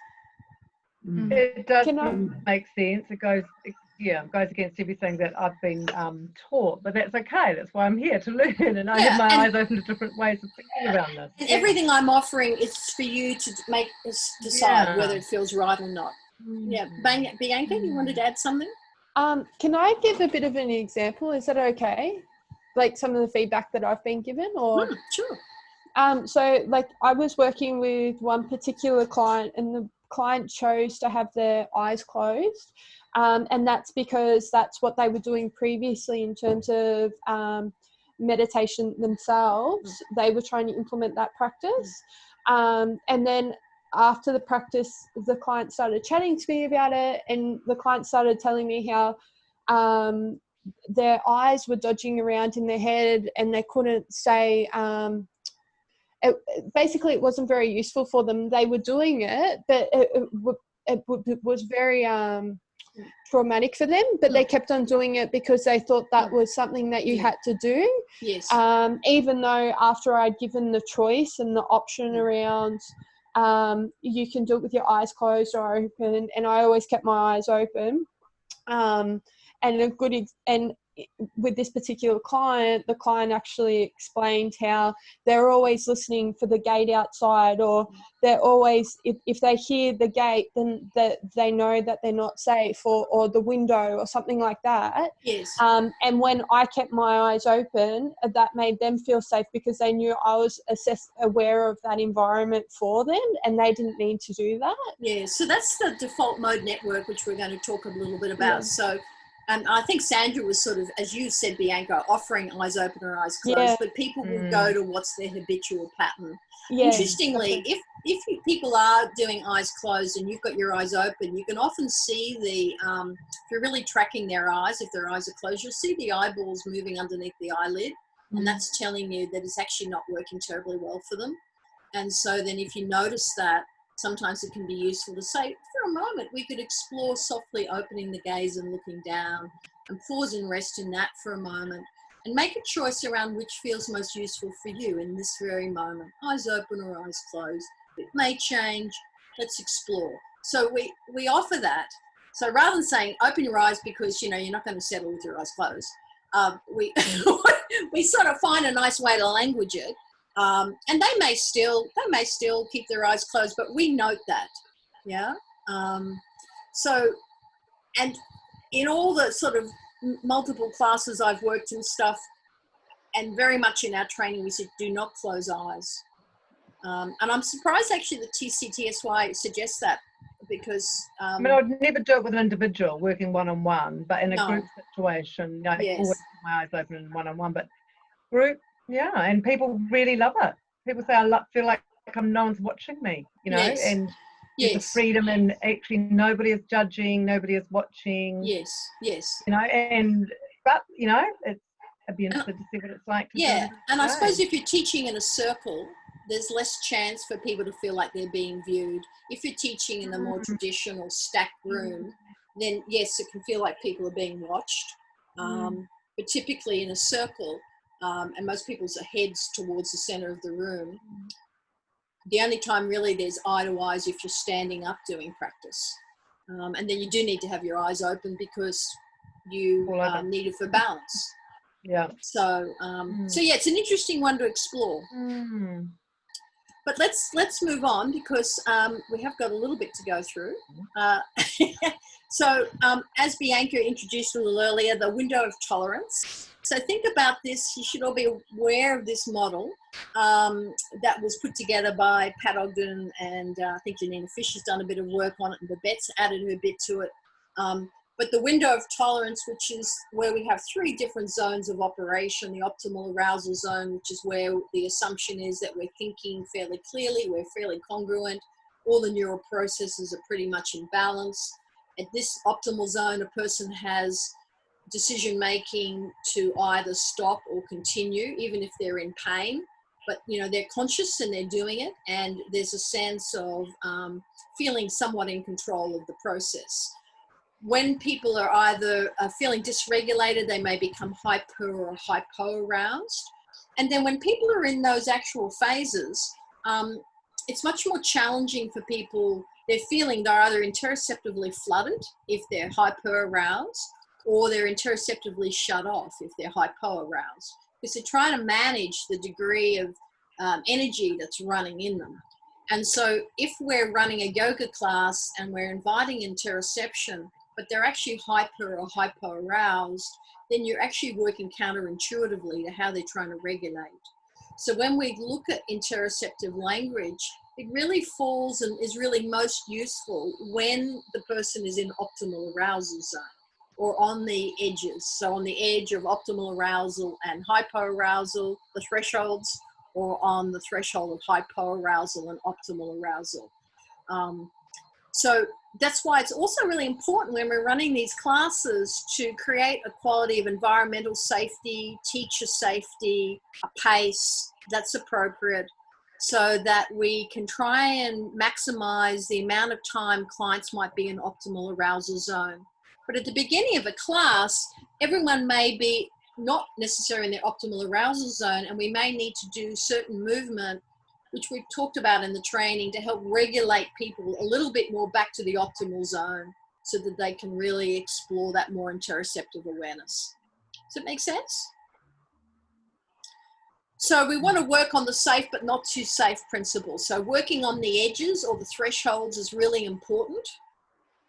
Speaker 4: It does make sense. It goes against everything that I've been taught, but that's okay. That's why I'm here, to learn, and I have my eyes open to different ways of thinking around this.
Speaker 1: And everything I'm offering is for you to make us decide whether it feels right or not. Bianca, you wanted to add something?
Speaker 3: Can I give a bit of an example? Is that okay? Like some of the feedback that I've been given, or?
Speaker 1: Sure.
Speaker 3: So like I was working with one particular client, and the client chose to have their eyes closed. And that's because that's what they were doing previously in terms of meditation themselves. They were trying to implement that practice. And then after the practice, the client started chatting to me about it, and the client started telling me how their eyes were dodging around in their head and they couldn't say, basically it wasn't very useful for them. They were doing it, but it was very traumatic for them, but they kept on doing it because they thought that was something that you had to do.
Speaker 1: Yes.
Speaker 3: Even though after I'd given the choice and the option around, you can do it with your eyes closed or open, and I always kept my eyes open. And with this particular client, the client actually explained how they're always listening for the gate outside, or they're always, if they hear the gate, then they know that they're not safe, or the window or something like that.
Speaker 1: Yes.
Speaker 3: And when I kept my eyes open, that made them feel safe because they knew I was aware of that environment for them, and they didn't need to do that.
Speaker 1: Yeah, so that's the default mode network, which we're going to talk a little bit about.
Speaker 3: Yeah.
Speaker 1: So I think Sandra was sort of, as you said, Bianca, offering eyes open or eyes closed,
Speaker 3: Yeah.
Speaker 1: but people will go to what's their habitual pattern.
Speaker 3: Yeah,
Speaker 1: Interestingly, if people are doing eyes closed and you've got your eyes open, you can often see if you're really tracking their eyes, if their eyes are closed, you'll see the eyeballs moving underneath the eyelid, and that's telling you that it's actually not working terribly well for them. And so then if you notice that, sometimes it can be useful to say, for a moment, we could explore softly opening the gaze and looking down, and pause and rest in that for a moment, and make a choice around which feels most useful for you in this very moment. Eyes open or eyes closed. It may change. Let's explore. So we offer that. So rather than saying open your eyes because you're not going to settle with your eyes closed, we sort of find a nice way to language it. And they may still keep their eyes closed, but we note that, yeah. So, and in all the sort of multiple classes I've worked in stuff, and very much in our training, we said do not close eyes. And I'm surprised actually that TCTSY suggests that, because
Speaker 4: I mean, I would never do it with an individual working one-on-one, but in a group situation,
Speaker 1: Yes.
Speaker 4: always keep my eyes open in one-on-one, but group, and people really love it. People say, I feel like no one's watching me,
Speaker 1: Yes.
Speaker 4: and there's a freedom, and actually nobody is judging, nobody is watching.
Speaker 1: Yes.
Speaker 4: But I'd be interested to see what it's like to do it
Speaker 1: and I suppose if you're teaching in a circle, there's less chance for people to feel like they're being viewed. If you're teaching in the more traditional stacked room, then yes, it can feel like people are being watched. But typically in a circle, and most people's heads towards the center of the room, the only time really there's eye to eyes if you're standing up doing practice. And then you do need to have your eyes open because you need it for balance.
Speaker 4: Yeah.
Speaker 1: So yeah, it's an interesting one to explore. But let's move on because we have got a little bit to go through. So as Bianca introduced a little earlier, the window of tolerance. So think about this. You should all be aware of this model that was put together by Pat Ogden, and I think Janina Fisher's done a bit of work on it, and Babette's added her bit to it. But the window of tolerance, which is where we have 3 different zones of operation: the optimal arousal zone, which is where the assumption is that we're thinking fairly clearly, we're fairly congruent, all the neural processes are pretty much in balance. At this optimal zone, a person has decision making to either stop or continue, even if they're in pain, but they're conscious and they're doing it, and there's a sense of feeling somewhat in control of the process. When people are either feeling dysregulated, they may become hyper or hypo-aroused. And then when people are in those actual phases, it's much more challenging for people. They're feeling they're either interoceptively flooded if they're hyper-aroused, or they're interoceptively shut off if they're hypo-aroused, because they're trying to manage the degree of energy that's running in them. And so if we're running a yoga class and we're inviting interoception, but they're actually hyper or hypo-aroused, then you're actually working counterintuitively to how they're trying to regulate. So when we look at interoceptive language, it really falls and is really most useful when the person is in optimal arousal zone or on the edges. So on the edge of optimal arousal and hypoarousal, the thresholds, or on the threshold of hypoarousal and optimal arousal. So that's why it's also really important when we're running these classes to create a quality of environmental safety, teacher safety, a pace that's appropriate, so that we can try and maximize the amount of time clients might be in optimal arousal zone. But at the beginning of a class, everyone may be not necessarily in their optimal arousal zone, and we may need to do certain movement, which we've talked about in the training, to help regulate people a little bit more back to the optimal zone so that they can really explore that more interoceptive awareness. Does it make sense? So we want to work on the safe but not too safe principle. So working on the edges or the thresholds is really important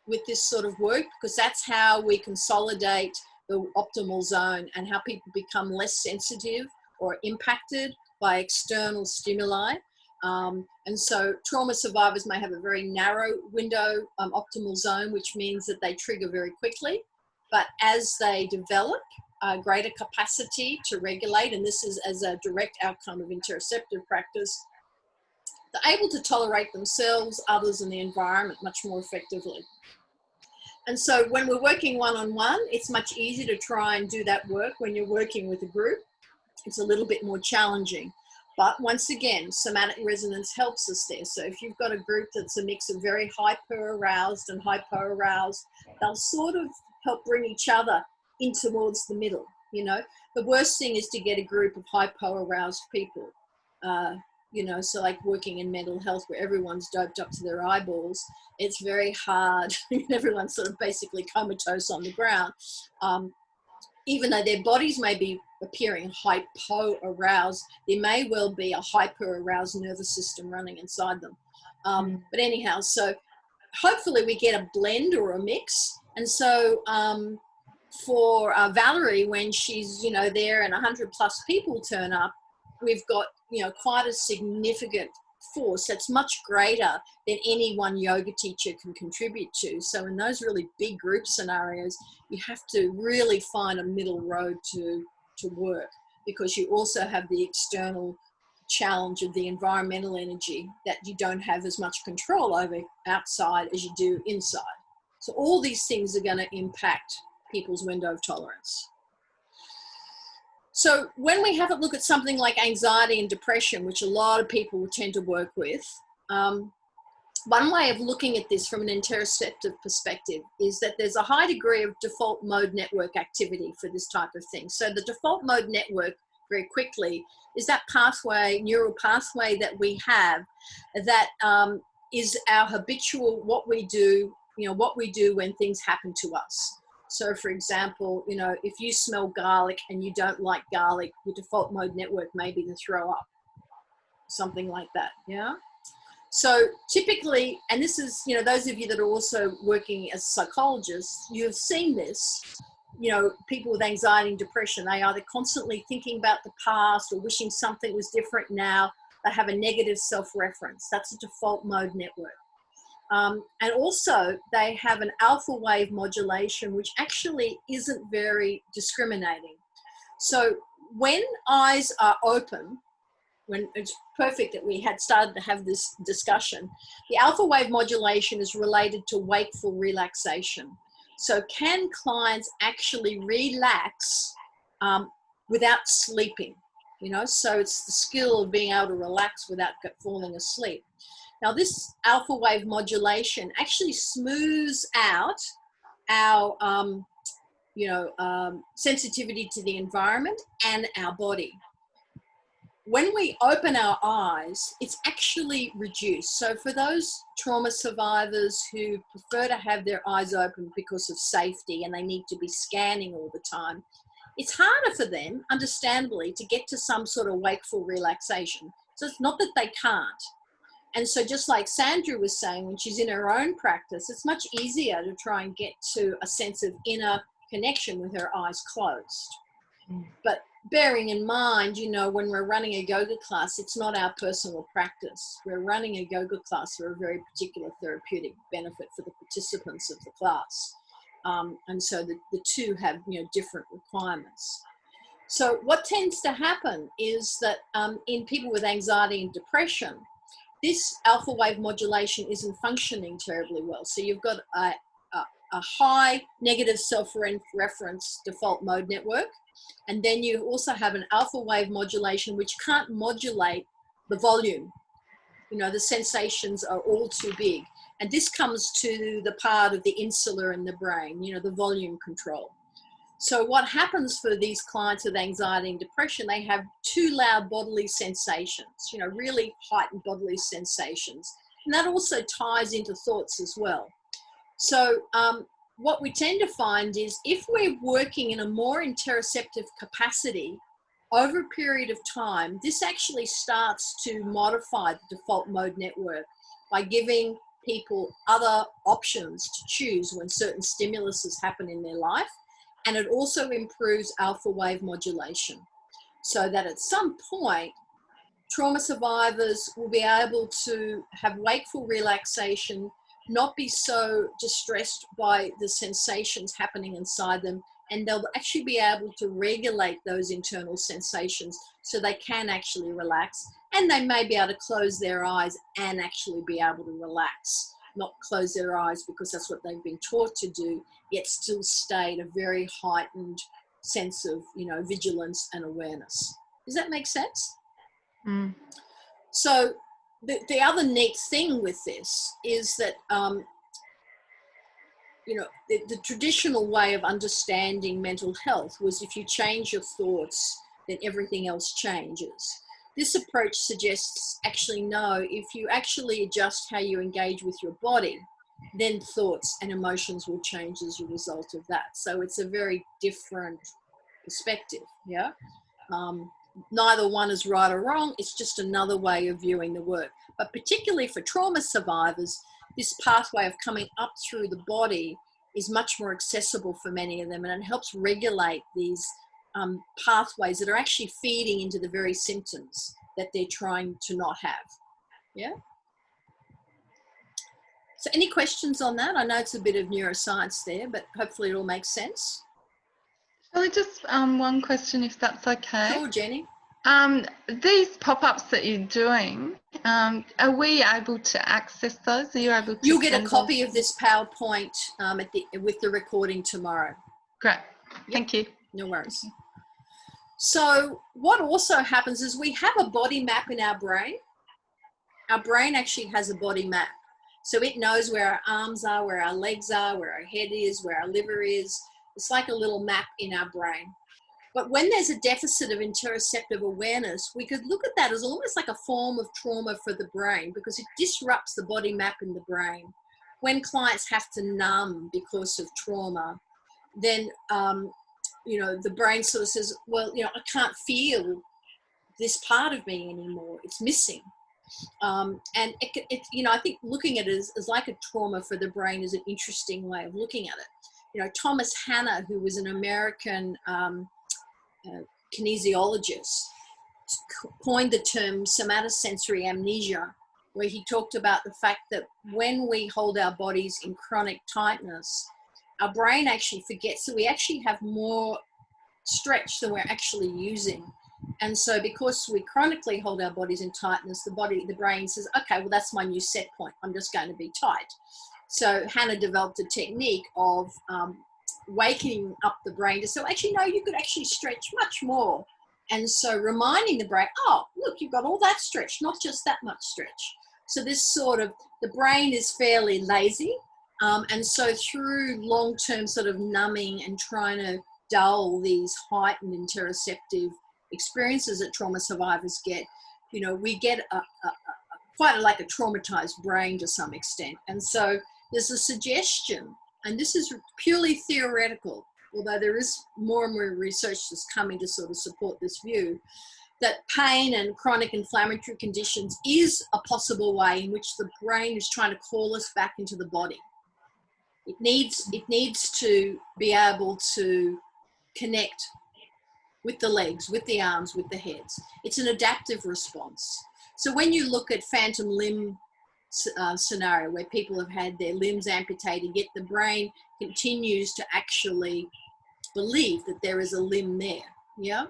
Speaker 1: with this sort of work, because that's how we consolidate the optimal zone and how people become less sensitive or impacted by external stimuli. And so trauma survivors may have a very narrow window optimal zone, which means that they trigger very quickly. But as they develop greater capacity to regulate, and this is as a direct outcome of interoceptive practice, they're able to tolerate themselves, others, and the environment much more effectively. And so when we're working one-on-one, it's much easier to try and do that work. When you're working with a group, it's a little bit more challenging. But once again, somatic resonance helps us there. So if you've got a group that's a mix of very hyper-aroused and hypo-aroused, they'll sort of help bring each other in towards the middle, you know. The worst thing is to get a group of hypo-aroused people, you know, so like working in mental health where everyone's doped up to their eyeballs, it's very hard. Everyone's sort of basically comatose on the ground. Even though their bodies may be appearing hypo-aroused, there may well be a hyper-aroused nervous system running inside them. But anyhow, so hopefully we get a blend or a mix. And so for Valerie, when she's, you know, there and 100+ people turn up, we've got, you know, quite a significant force that's much greater than any one yoga teacher can contribute to. So in those really big group scenarios, you have to really find a middle road to work, because you also have the external challenge of the environmental energy that you don't have as much control over outside as you do inside. So all these things are going to impact people's window of tolerance. So when we have a look at something like anxiety and depression, which a lot of people will tend to work with, one way of looking at this from an interoceptive perspective is that there's a high degree of default mode network activity for this type of thing. So the default mode network, very quickly, is that pathway, neural pathway that we have that is our habitual, what we do, you know, what we do when things happen to us. So for example, you know, if you smell garlic and you don't like garlic, your default mode network may be to throw up, something like that, yeah? So typically, and this is, you know, those of you that are also working as psychologists, you've seen this, you know, people with anxiety and depression, they either constantly thinking about the past or wishing something was different now. They have a negative self-reference. That's a default mode network. And also they have an alpha wave modulation, which actually isn't very discriminating. So when eyes are open, when it's perfect that we had started to have this discussion, the alpha wave modulation is related to wakeful relaxation. So can clients actually relax without sleeping? You know, so it's the skill of being able to relax without falling asleep. Now, this alpha wave modulation actually smooths out our, sensitivity to the environment and our body. When we open our eyes, it's actually reduced. So for those trauma survivors who prefer to have their eyes open because of safety and they need to be scanning all the time, it's harder for them, understandably, to get to some sort of wakeful relaxation. So it's not that they can't. And so just like Sandra was saying, when she's in her own practice, it's much easier to try and get to a sense of inner connection with her eyes closed. But bearing in mind, you know, when we're running a yoga class, it's not our personal practice. We're running a yoga class for a very particular therapeutic benefit for the participants of the class. And so the two have, you know, different requirements. So what tends to happen is that in people with anxiety and depression, this alpha wave modulation isn't functioning terribly well. So you've got a high negative self-reference default mode network. And then you also have an alpha wave modulation which can't modulate the volume. You know, the sensations are all too big. And this comes to the part of the insula in the brain, you know, the volume control. So what happens for these clients with anxiety and depression, they have too loud bodily sensations, you know, really heightened bodily sensations. And that also ties into thoughts as well. So what we tend to find is if we're working in a more interoceptive capacity over a period of time, this actually starts to modify the default mode network by giving people other options to choose when certain stimuluses happen in their life. And it also improves alpha wave modulation so that at some point, trauma survivors will be able to have wakeful relaxation, not be so distressed by the sensations happening inside them, and they'll actually be able to regulate those internal sensations so they can actually relax, and they may be able to close their eyes and actually be able to relax, not close their eyes because that's what they've been taught to do, yet still stay at a very heightened sense of, you know, vigilance and awareness. Does that make sense?
Speaker 2: Mm.
Speaker 1: So the other neat thing with this is that, you know, the traditional way of understanding mental health was if you change your thoughts, then everything else changes. This approach suggests actually no, if you actually adjust how you engage with your body, then thoughts and emotions will change as a result of that. So it's a very different perspective, yeah? Neither one is right or wrong, it's just another way of viewing the work. But particularly for trauma survivors, this pathway of coming up through the body is much more accessible for many of them, and it helps regulate these pathways that are actually feeding into the very symptoms that they're trying to not have. Yeah? So any questions on that? I know it's a bit of neuroscience there, but hopefully it all makes sense.
Speaker 2: Shall I just one question, if that's okay?
Speaker 1: Sure, Jenny.
Speaker 2: These pop-ups that you're doing, are we able to access those? Are you able to?
Speaker 1: You'll get a copy of this PowerPoint with the recording tomorrow.
Speaker 2: Great, thank you.
Speaker 1: No worries. So what also happens is we have a body map in our brain. Our brain actually has a body map. So it knows where our arms are, where our legs are, where our head is, where our liver is. It's like a little map in our brain. But when there's a deficit of interoceptive awareness, we could look at that as almost like a form of trauma for the brain because it disrupts the body map in the brain. When clients have to numb because of trauma, then, you know, the brain sort of says, well, you know, I can't feel this part of me anymore. It's missing. And it, you know, I think looking at it as like a trauma for the brain is an interesting way of looking at it. You know, Thomas Hanna, who was an American kinesiologist, coined the term somatosensory amnesia, where he talked about the fact that when we hold our bodies in chronic tightness, our brain actually forgets that we actually have more stretch than we're actually using. And so because we chronically hold our bodies in tightness, the brain says, okay, well, that's my new set point. I'm just going to be tight. So Hannah developed a technique of waking up the brain to say, actually, no, you could actually stretch much more. And so reminding the brain, oh, look, you've got all that stretch, not just that much stretch. So this sort of, the brain is fairly lazy. And so through long-term sort of numbing and trying to dull these heightened interoceptive experiences that trauma survivors get, you know, we get quite like a traumatized brain to some extent. And so there's a suggestion, and this is purely theoretical, although there is more and more research that's coming to sort of support this view, that pain and chronic inflammatory conditions is a possible way in which the brain is trying to call us back into the body. It needs to be able to connect with the legs, with the arms, with the heads. It's an adaptive response. So when you look at phantom limb scenario where people have had their limbs amputated, yet the brain continues to actually believe that there is a limb there, yeah?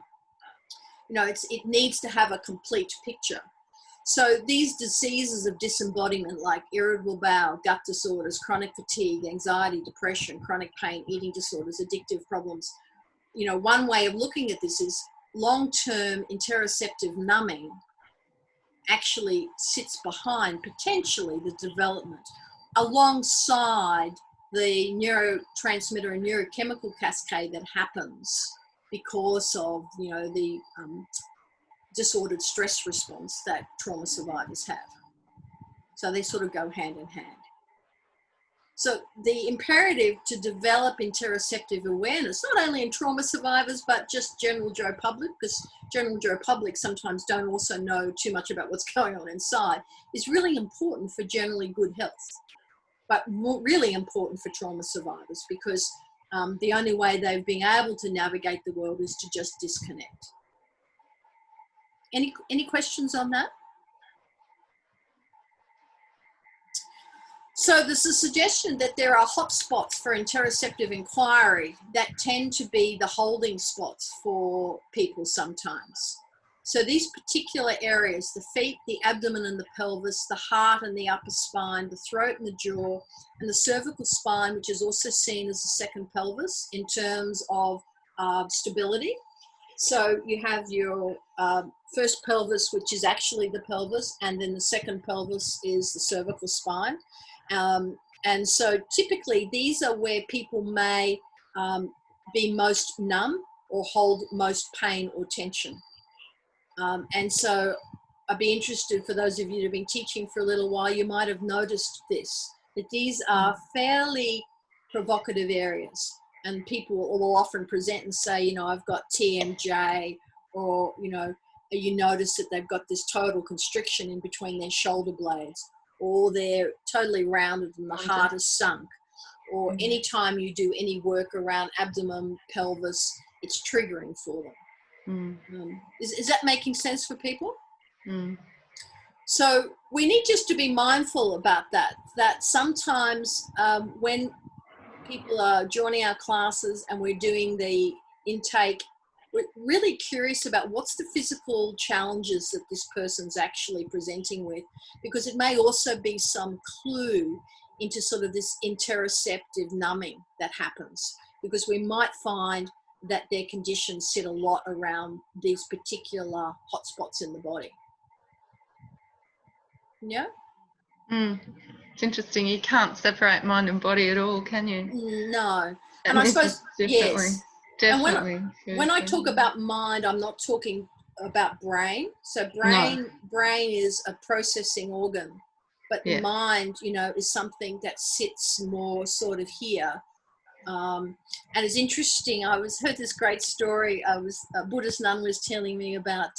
Speaker 1: You know, it needs to have a complete picture. So these diseases of disembodiment like irritable bowel, gut disorders, chronic fatigue, anxiety, depression, chronic pain, eating disorders, addictive problems, you know, one way of looking at this is long-term interoceptive numbing actually sits behind potentially the development alongside the neurotransmitter and neurochemical cascade that happens because of, you know, the disordered stress response that trauma survivors have. So they sort of go hand in hand. So the imperative to develop interoceptive awareness, not only in trauma survivors, but just general Joe public, because general Joe public sometimes don't also know too much about what's going on inside, is really important for generally good health, but really important for trauma survivors, because the only way they've been able to navigate the world is to just disconnect. Any questions on that? So there's a suggestion that there are hotspots for interoceptive inquiry that tend to be the holding spots for people sometimes. So these particular areas, the feet, the abdomen and the pelvis, the heart and the upper spine, the throat and the jaw, and the cervical spine, which is also seen as the second pelvis in terms of stability. So you have your first pelvis, which is actually the pelvis, and then the second pelvis is the cervical spine. And so typically these are where people may be most numb or hold most pain or tension. And so I'd be interested, for those of you who have been teaching for a little while, you might have noticed this, that these are fairly provocative areas. And people will often present and say, you know, I've got TMJ, or, you know, you notice that they've got this total constriction in between their shoulder blades, or they're totally rounded and the heart is sunk, or anytime you do any work around abdomen, pelvis, it's triggering for them. Is that making sense for people? So we need just to be mindful about that sometimes when people are joining our classes and we're doing the intake, we're really curious about what's the physical challenges that this person's actually presenting with, because it may also be some clue into sort of this interoceptive numbing that happens, because we might find that their conditions sit a lot around these particular hotspots in the body. Yeah?
Speaker 2: It's interesting. You can't separate mind and body at all, can you?
Speaker 1: No. And I suppose, yes.
Speaker 2: Definitely.
Speaker 1: And when I talk about mind, I'm not talking about brain. So brain is a processing organ, but mind, you know, is something that sits more sort of here. And it's interesting. I heard this great story. A Buddhist nun was telling me about.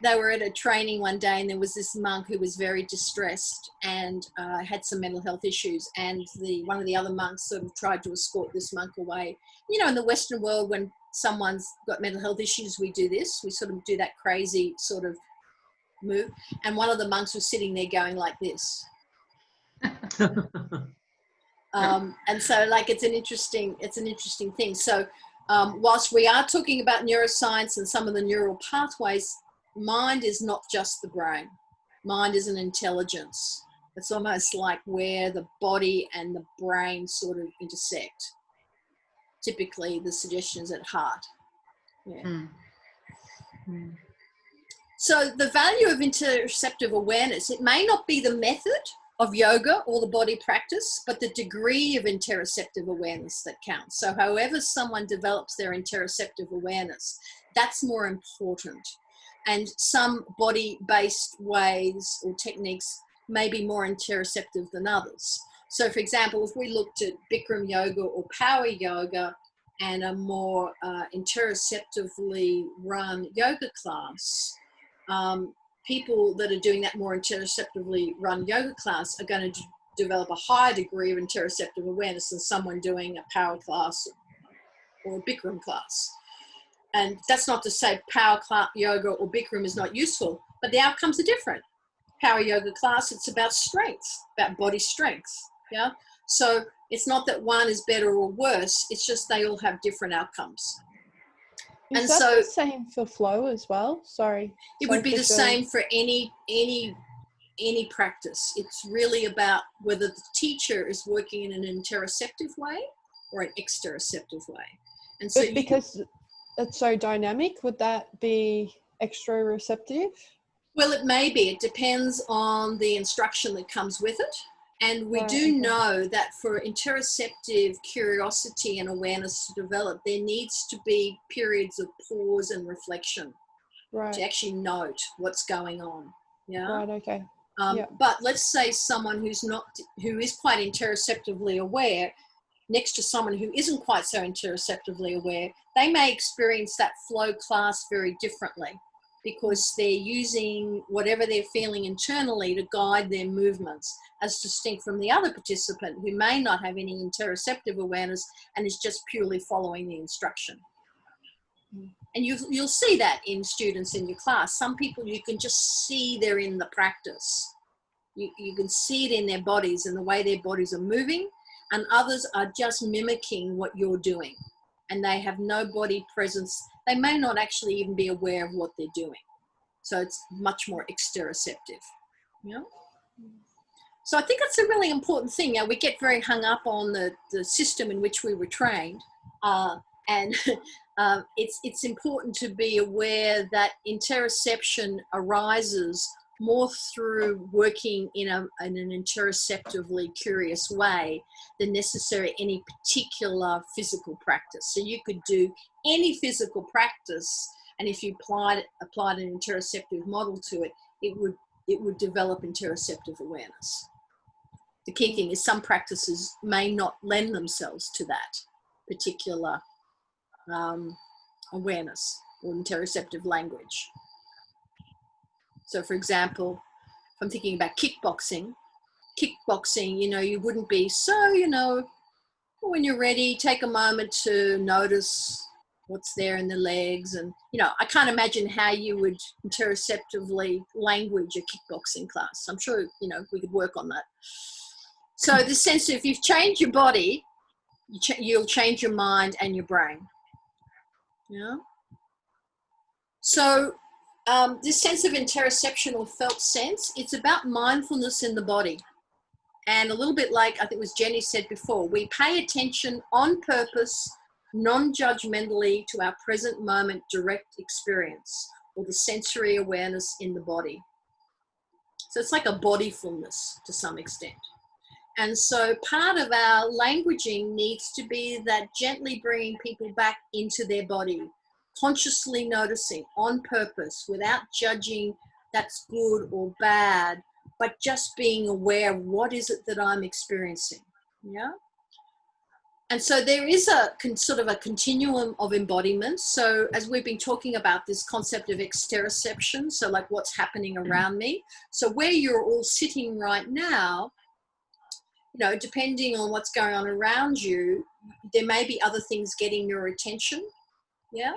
Speaker 1: They were at a training one day, and there was this monk who was very distressed and had some mental health issues. And one of the other monks sort of tried to escort this monk away. You know, in the Western world, when someone's got mental health issues, we do this. We sort of do that crazy sort of move. And one of the monks was sitting there going like this. And so, like, it's an interesting thing. So, whilst we are talking about neuroscience and some of the neural pathways, mind is not just the brain. Mind is an intelligence. It's almost like where the body and the brain sort of intersect. Typically, the suggestion is at heart. Yeah. So the value of interoceptive awareness, it may not be the method of yoga or the body practice, but the degree of interoceptive awareness that counts. So however someone develops their interoceptive awareness, that's more important. And some body-based ways or techniques may be more interoceptive than others. So for example, if we looked at Bikram yoga or power yoga and a more interoceptively run yoga class, people that are doing that more interoceptively run yoga class are going to develop a higher degree of interoceptive awareness than someone doing a power class or a Bikram class. And that's not to say power class yoga or Bikram is not useful, but the outcomes are different. Power yoga class, it's about strength, about body strength. Yeah. So it's not that one is better or worse. It's just they all have different outcomes.
Speaker 3: Is
Speaker 1: And
Speaker 3: that
Speaker 1: so
Speaker 3: the same for flow as well? Sorry.
Speaker 1: it would be the same for any practice. It's really about whether the teacher is working in an interoceptive way or an exteroceptive way. And so
Speaker 3: but because it's so dynamic, would that be extra receptive?
Speaker 1: Well, it may be. It depends on the instruction that comes with it. And we do know that for interoceptive curiosity and awareness to develop, there needs to be periods of pause and reflection to actually note what's going on. Yeah.
Speaker 3: Right. Okay.
Speaker 1: But let's say someone who is quite interoceptively aware, next to someone who isn't quite so interoceptively aware, they may experience that flow class very differently, because they're using whatever they're feeling internally to guide their movements, as distinct from the other participant who may not have any interoceptive awareness and is just purely following the instruction. And you'll see that in students in your class. Some people you can just see they're in the practice. You can see it in their bodies and the way their bodies are moving, and others are just mimicking what you're doing. And they have no body presence. They may not actually even be aware of what they're doing. So it's much more exteroceptive. You know? So I think that's a really important thing. Now, we get very hung up on the system in which we were trained. And it's important to be aware that interoception arises more through working in an interoceptively curious way than necessarily any particular physical practice. So you could do any physical practice, and if you applied an interoceptive model to it, it would develop interoceptive awareness. The key thing is some practices may not lend themselves to that particular awareness or interoceptive language. So, for example, if I'm thinking about kickboxing, you wouldn't be so, when you're ready, take a moment to notice what's there in the legs. And, I can't imagine how you would interoceptively language a kickboxing class. I'm sure, we could work on that. So the sense of if you've changed your body, you'll change your mind and your brain. Yeah. So this sense of interoception or felt sense, it's about mindfulness in the body. And a little bit like I think it was Jenny said before, we pay attention on purpose, non-judgmentally to our present moment direct experience or the sensory awareness in the body. So it's like a bodyfulness to some extent. And so part of our languaging needs to be that gently bringing people back into their body, consciously noticing on purpose without judging that's good or bad, but just being aware of what is it that I'm experiencing. Yeah. And so there is a sort of a continuum of embodiment. So as we've been talking about this concept of exteroception, so like what's happening around me. So where you're all sitting right now, depending on what's going on around you, there may be other things getting your attention. Yeah.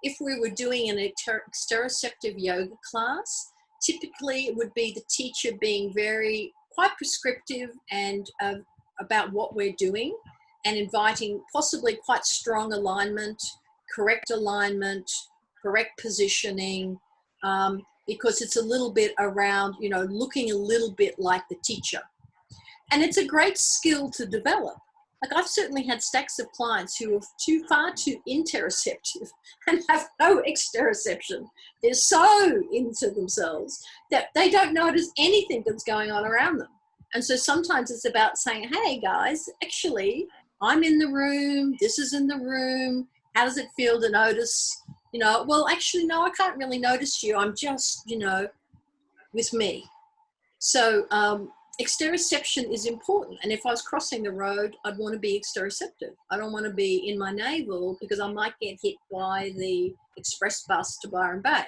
Speaker 1: If we were doing an exteroceptive yoga class, typically it would be the teacher being quite prescriptive and about what we're doing, and inviting possibly quite strong alignment, correct positioning, because it's a little bit around, looking a little bit like the teacher. And it's a great skill to develop. Like I've certainly had stacks of clients who are far too interoceptive and have no exteroception. They're so into themselves that they don't notice anything that's going on around them. And so sometimes it's about saying, hey guys, actually, I'm in the room, this is in the room. How does it feel to notice? Well, actually, no, I can't really notice you. I'm just, with me. So exteroception is important. And if I was crossing the road, I'd want to be exteroceptive. I don't want to be in my navel because I might get hit by the express bus to Byron Bay.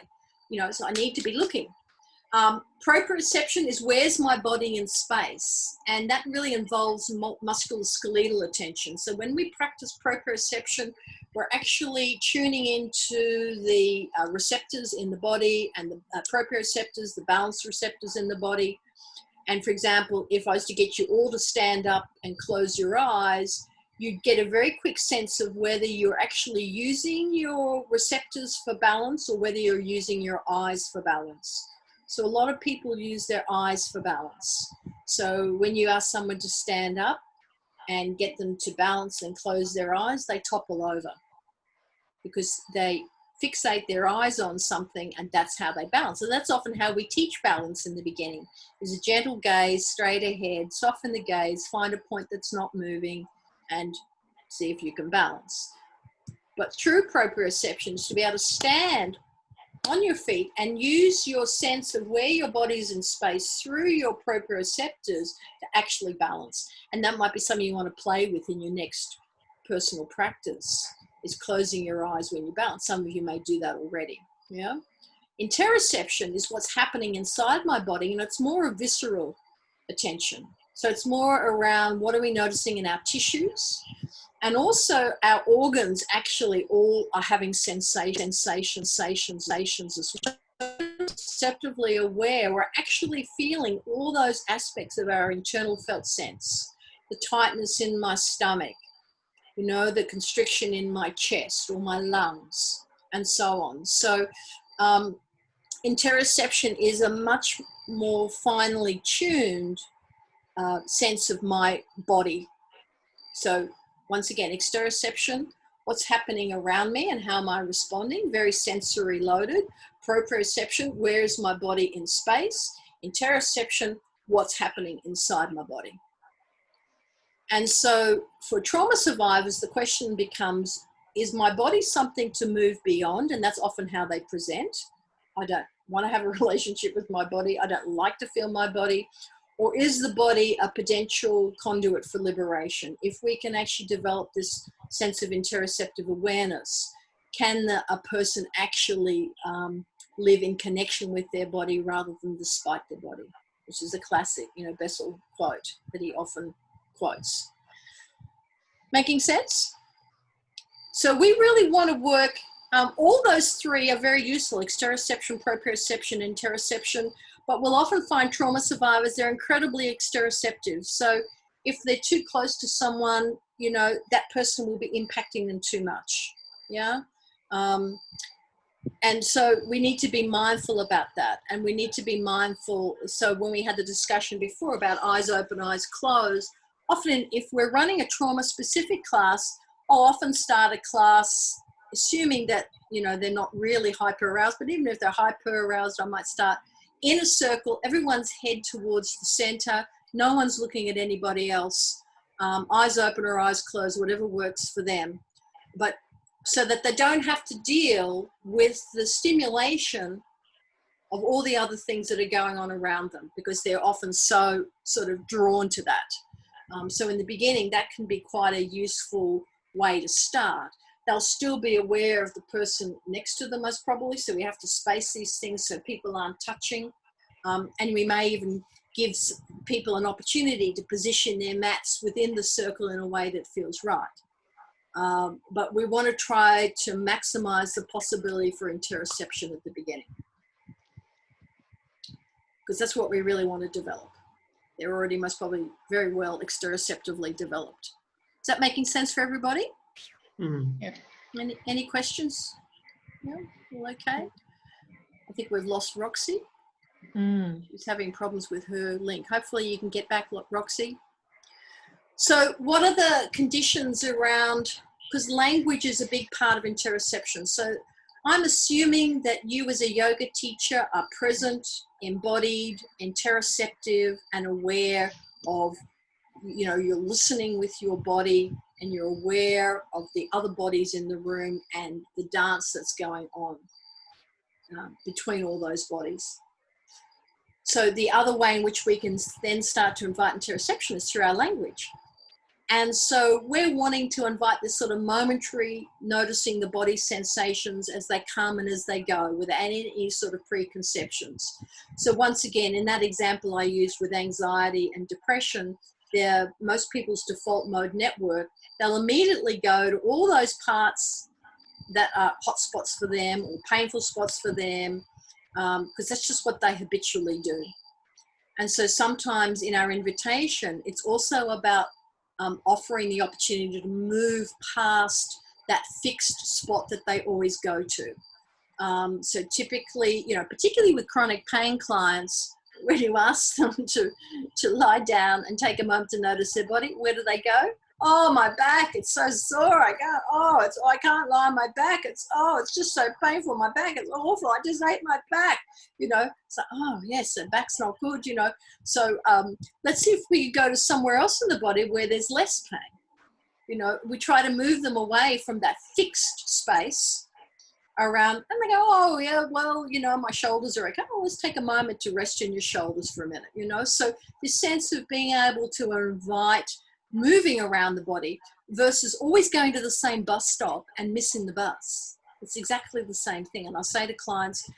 Speaker 1: So I need to be looking. Proprioception is where's my body in space, and that really involves musculoskeletal attention. So when we practice proprioception, we're actually tuning into the receptors in the body, and the proprioceptors, the balance receptors in the body. And for example, if I was to get you all to stand up and close your eyes, you'd get a very quick sense of whether you're actually using your receptors for balance or whether you're using your eyes for balance. So a lot of people use their eyes for balance. So when you ask someone to stand up and get them to balance and close their eyes, they topple over because they fixate their eyes on something, and that's how they balance. And that's often how we teach balance in the beginning, is a gentle gaze, straight ahead, soften the gaze, find a point that's not moving, and see if you can balance. But true proprioception is to be able to stand on your feet and use your sense of where your body is in space through your proprioceptors to actually balance. And that might be something you want to play with in your next personal practice, is closing your eyes when you balance. Some of you may do that already. Yeah. Interoception is what's happening inside my body, and it's more a visceral attention. So it's more around what are we noticing in our tissues, and also our organs actually all are having sensations as well. Perceptively aware, we're actually feeling all those aspects of our internal felt sense. The tightness in my stomach, you know, the constriction in my chest or my lungs, and so on. So interoception is a much more finely tuned sense of my body. So once again, exteroception, what's happening around me and how am I responding? Very sensory loaded. Proprioception, where is my body in space? Interoception, what's happening inside my body? And so for trauma survivors, the question becomes, is my body something to move beyond? And that's often how they present. I don't want to have a relationship with my body. I don't like to feel my body. Or is the body a potential conduit for liberation? If we can actually develop this sense of interoceptive awareness, can a person actually live in connection with their body rather than despite their body? Which is a classic, you know, Bessel quote that he often quotes. Making sense? So we really want to work, all those three are very useful, exteroception, proprioception, interoception, but we'll often find trauma survivors, they're incredibly exteroceptive. So if they're too close to someone, you know, that person will be impacting them too much, yeah? And so we need to be mindful about that. And we need to be mindful, so when we had the discussion before about eyes open, eyes closed, often if we're running a trauma-specific class, I'll often start a class assuming that, you know, they're not really hyper-aroused, but even if they're hyper-aroused, I might start in a circle, everyone's head towards the center, no one's looking at anybody else, eyes open or eyes closed, whatever works for them. But so that they don't have to deal with the stimulation of all the other things that are going on around them, because they're often so sort of drawn to that. So in the beginning, that can be quite a useful way to start. They'll still be aware of the person next to them most probably, so we have to space these things so people aren't touching. And we may even give people an opportunity to position their mats within the circle in a way that feels right. But we want to try to maximize the possibility for interoception at the beginning, because that's what we really want to develop. They're already most probably very well exteroceptively developed. Is that making sense for everybody?
Speaker 6: Mm.
Speaker 2: Yeah.
Speaker 1: Any questions? No? All okay? I think we've lost Roxy. She's having problems with her link. Hopefully you can get back, Roxy. So what are the conditions around, because language is a big part of interoception. So I'm assuming that you as a yoga teacher are present, embodied, interoceptive, and aware of, you know, you're listening with your body and you're aware of the other bodies in the room and the dance that's going on between all those bodies. So the other way in which we can then start to invite interoception is through our language. And so we're wanting to invite this sort of momentary noticing the body sensations as they come and as they go without any sort of preconceptions. So once again, in that example I used with anxiety and depression, most people's default mode network, they'll immediately go to all those parts that are hot spots for them or painful spots for them, because that's just what they habitually do. And so sometimes in our invitation, it's also about offering the opportunity to move past that fixed spot that they always go to. So typically, particularly with chronic pain clients, when you ask them to lie down and take a moment to notice their body, where do they go? Oh, my back, it's so sore. I can't lie on my back. It's just so painful. My back is awful. I just hate my back. So, oh, yes, the back's not good, So let's see if we go to somewhere else in the body where there's less pain. We try to move them away from that fixed space around, and they go, oh, yeah, well, my shoulders are okay. Oh, let's take a moment to rest in your shoulders for a minute, So this sense of being able to invite moving around the body versus always going to the same bus stop and missing the bus. It's exactly the same thing. And I say to clients,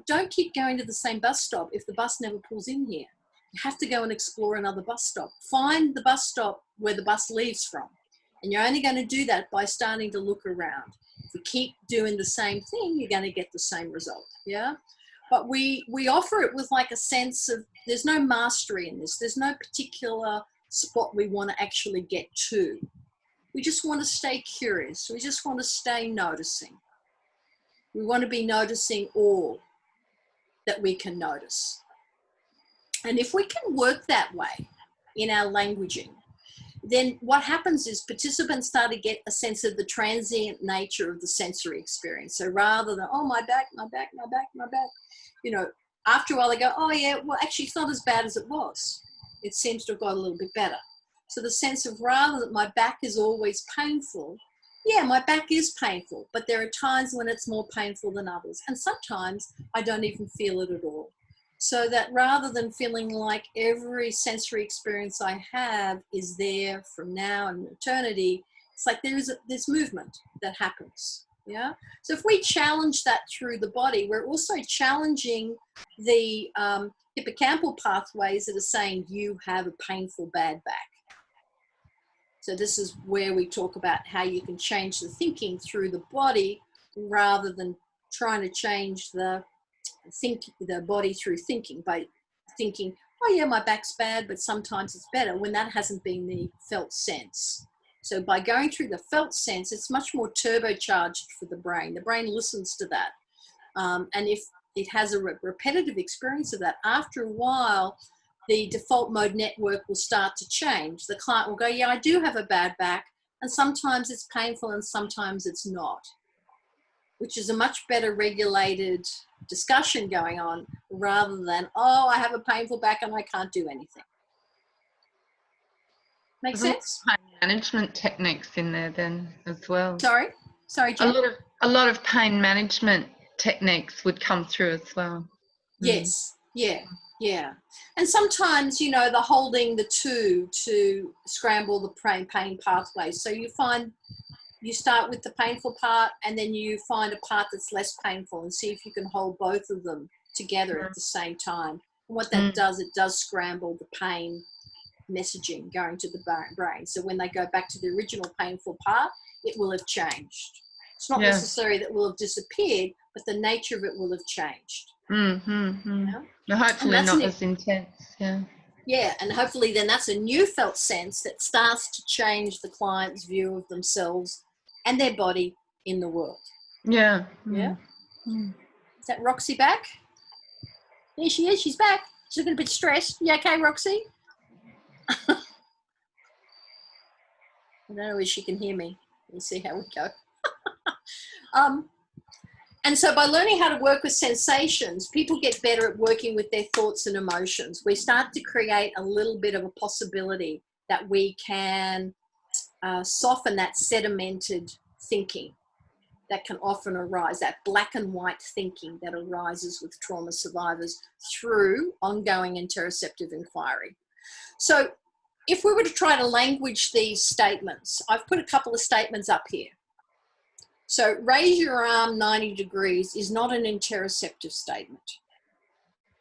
Speaker 1: don't keep going to the same bus stop if the bus never pulls in here. You have to go and explore another bus stop. Find the bus stop where the bus leaves from. And you're only going to do that by starting to look around. If you keep doing the same thing, you're going to get the same result. Yeah. But we offer it with like a sense of, there's no mastery in this. There's no particular spot we want to actually get to. We just want to stay curious. We just want to stay noticing. We want to be noticing all that we can notice. And if we can work that way in our languaging, then what happens is participants start to get a sense of the transient nature of the sensory experience. So rather than, oh, my back, after a while they go, oh yeah, well actually it's not as bad as it was. It seems to have got a little bit better. So the sense of, rather than my back is always painful, yeah, my back is painful, but there are times when it's more painful than others. And sometimes I don't even feel it at all. So that rather than feeling like every sensory experience I have is there from now and eternity, it's like there's movement that happens. Yeah. So if we challenge that through the body, we're also challenging the hippocampal pathways that are saying you have a painful bad back. So this is where we talk about how you can change the thinking through the body rather than trying to change the body through thinking, by thinking, oh yeah, my back's bad, but sometimes it's better, when that hasn't been the felt sense. So by going through the felt sense, it's much more turbocharged for the brain. The brain listens to that. And if it has a repetitive experience of that, after a while, the default mode network will start to change. The client will go, yeah, I do have a bad back, and sometimes it's painful and sometimes it's not, which is a much better regulated discussion going on rather than, oh, I have a painful back and I can't do anything. Make sense?
Speaker 2: Pain management techniques in there then as well.
Speaker 1: Sorry, Jen.
Speaker 2: A lot of pain management techniques would come through as well.
Speaker 1: Yes, yeah. And sometimes, the holding the two to scramble the pain pathways. So you start with the painful part and then you find a part that's less painful and see if you can hold both of them together at the same time. And what that does, it does scramble the pain messaging going to the brain. So when they go back to the original painful part, it will have changed. It's not necessary that it will have disappeared, but the nature of it will have changed.
Speaker 2: Hopefully not as intense.
Speaker 1: Yeah, and hopefully then that's a new felt sense that starts to change the client's view of themselves and their body in the world.
Speaker 2: Yeah.
Speaker 1: Is that Roxy back? There she is, she's back. She's looking a bit stressed. You okay, Roxy? I don't know if she can hear me. Let's see how we go. And so by learning how to work with sensations, people get better at working with their thoughts and emotions. We start to create a little bit of a possibility that we can soften that sedimented thinking that can often arise, that black and white thinking that arises with trauma survivors through ongoing interoceptive inquiry. So if we were to try to language these statements, I've put a couple of statements up here. So raise your arm 90 degrees is not an interoceptive statement.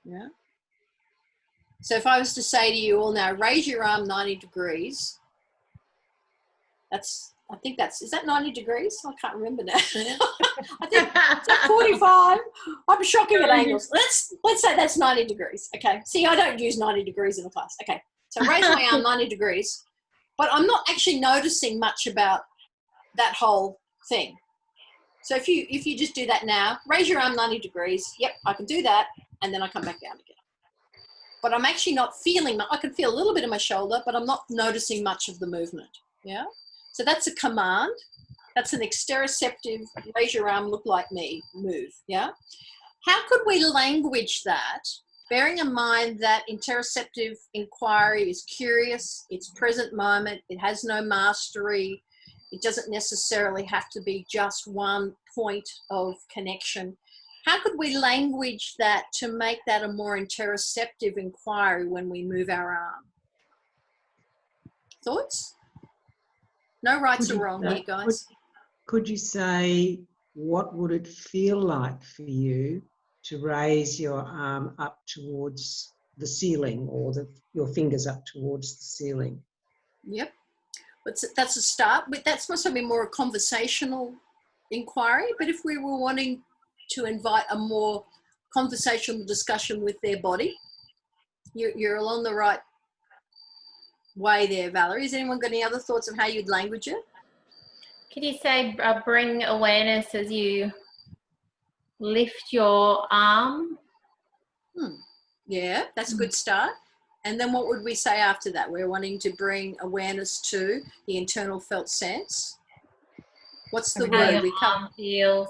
Speaker 1: Yeah. So if I was to say to you all now, raise your arm 90 degrees, I think is that 90 degrees? I can't remember now. I think it's at 45. I'm shocking at angles. Let's say that's 90 degrees. Okay. See, I don't use 90 degrees in a class. Okay. So raise my arm 90 degrees, but I'm not actually noticing much about that whole thing. So if you just do that now, raise your arm 90 degrees. Yep, I can do that. And then I come back down again. But I'm actually not feeling, I can feel a little bit of my shoulder, but I'm not noticing much of the movement. Yeah. So that's a command. That's an exteroceptive, raise your arm, look like me, move. Yeah. How could we language that, bearing in mind that interoceptive inquiry is curious, it's present moment, it has no mastery, it doesn't necessarily have to be just one point of connection. How could we language that to make that a more interoceptive inquiry when we move our arm? Thoughts? No rights or wrong here, guys.
Speaker 6: Could you say, what would it feel like for you to raise your arm up towards the ceiling, or your fingers up towards the ceiling?
Speaker 1: Yep. That's a start. But that's supposed to be more a conversational inquiry. But if we were wanting to invite a more conversational discussion with their body, you're along the right way there, Valerie. Has anyone got any other thoughts of how you'd language it?
Speaker 5: Could you say bring awareness as you lift your arm?
Speaker 1: Yeah, that's a good start. And then what would we say after that? We're wanting to bring awareness to the internal felt sense. What's the
Speaker 5: How
Speaker 1: word?
Speaker 5: your arm feels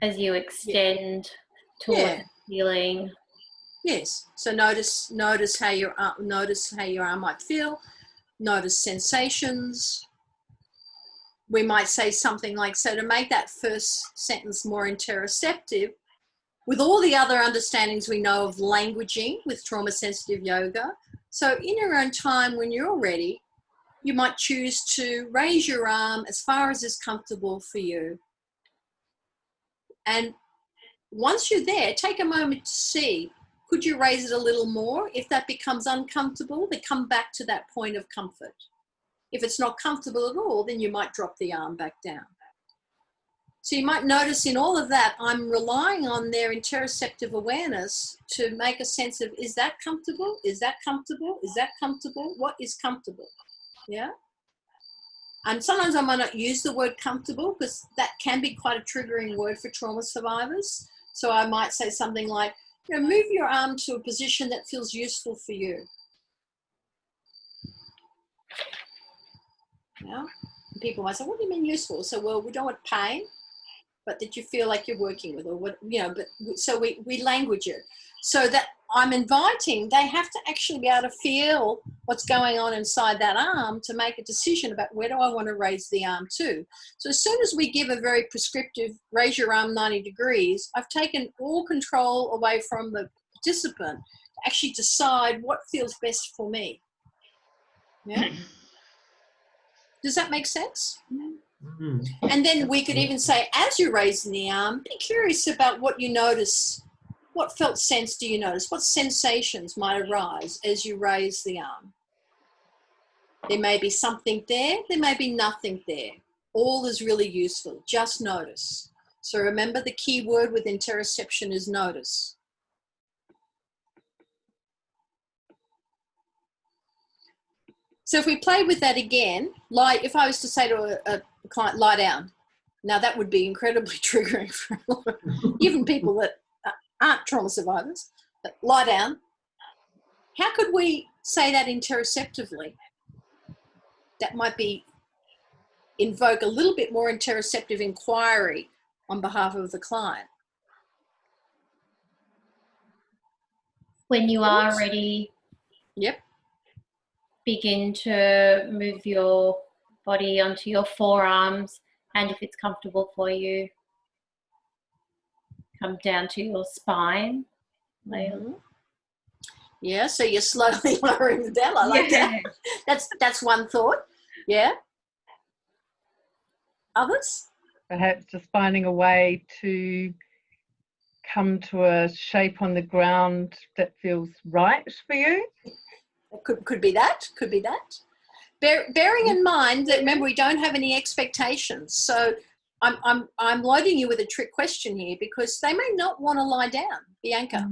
Speaker 5: as you extend towards the ceiling.
Speaker 1: Yes. So notice how your arm might feel. Notice sensations. We might say something like, so to make that first sentence more interoceptive, with all the other understandings we know of languaging with trauma-sensitive yoga, so in your own time when you're ready, you might choose to raise your arm as far as is comfortable for you. And once you're there, take a moment to see, could you raise it a little more? If that becomes uncomfortable, then come back to that point of comfort. If it's not comfortable at all, then you might drop the arm back down. So you might notice in all of that, I'm relying on their interoceptive awareness to make a sense of, is that comfortable? Is that comfortable? Is that comfortable? What is comfortable? Yeah. And sometimes I might not use the word comfortable because that can be quite a triggering word for trauma survivors. So I might say something like, move your arm to a position that feels useful for you. Yeah. And people might say, what do you mean useful? So, well, we don't want pain, but that you feel like you're working with, or what, but so we language it so that I'm inviting, they have to actually be able to feel what's going on inside that arm to make a decision about where do I want to raise the arm to. So as soon as we give a very prescriptive, raise your arm 90 degrees, I've taken all control away from the participant to actually decide what feels best for me. Yeah. Does that make sense?
Speaker 6: Mm.
Speaker 1: And then we could even say, as you're raising the arm, be curious about what you notice. What felt sense do you notice? What sensations might arise as you raise the arm? There may be something there. There may be nothing there. All is really useful. Just notice. So remember, the key word with interoception is notice. So if we play with that again, if I was to say to a client, lie down. Now that would be incredibly triggering for a lot of, even people that aren't trauma survivors, but lie down. How could we say that interoceptively? That might invoke a little bit more interoceptive inquiry on behalf of the client.
Speaker 5: When you are ready,
Speaker 1: yep,
Speaker 5: begin to move your body onto your forearms, and if it's comfortable for you, come down to your spine.
Speaker 1: Mm-hmm. Yeah, so you're slowly lowering them down. I like that. That's one thought. Yeah. Others?
Speaker 4: Perhaps just finding a way to come to a shape on the ground that feels right for you.
Speaker 1: It could be that. Could be that. Bearing in mind that, remember, we don't have any expectations. So I'm loading you with a trick question here, because they may not want to lie down. Bianca.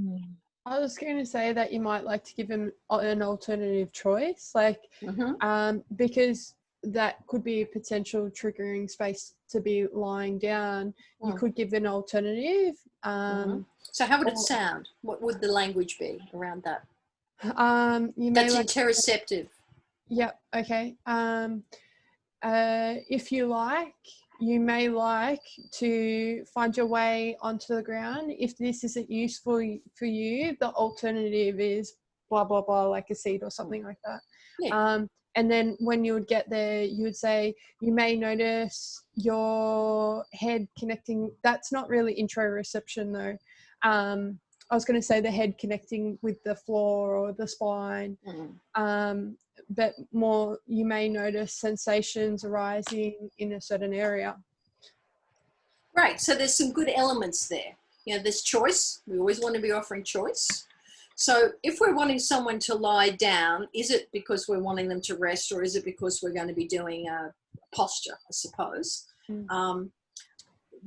Speaker 3: I was going to say that you might like to give them an alternative choice, like because that could be a potential triggering space to be lying down. You could give an alternative.
Speaker 1: So how would it sound? What would the language be around that?
Speaker 3: You may
Speaker 1: That's interoceptive.
Speaker 3: Yeah. Okay. If you like, you may like to find your way onto the ground. If this isn't useful for you, the alternative is blah, blah, blah, like a seat or something like that. Yeah. And then when you would get there, you would say, you may notice your head connecting. That's not really interoception though. I was going to say the head connecting with the floor or the spine. But more, you may notice sensations arising in a certain area.
Speaker 1: Right, so there's some good elements there. You know, there's choice. We always want to be offering choice. So if we're wanting someone to lie down, is it because we're wanting them to rest, or is it because we're going to be doing a posture, I suppose?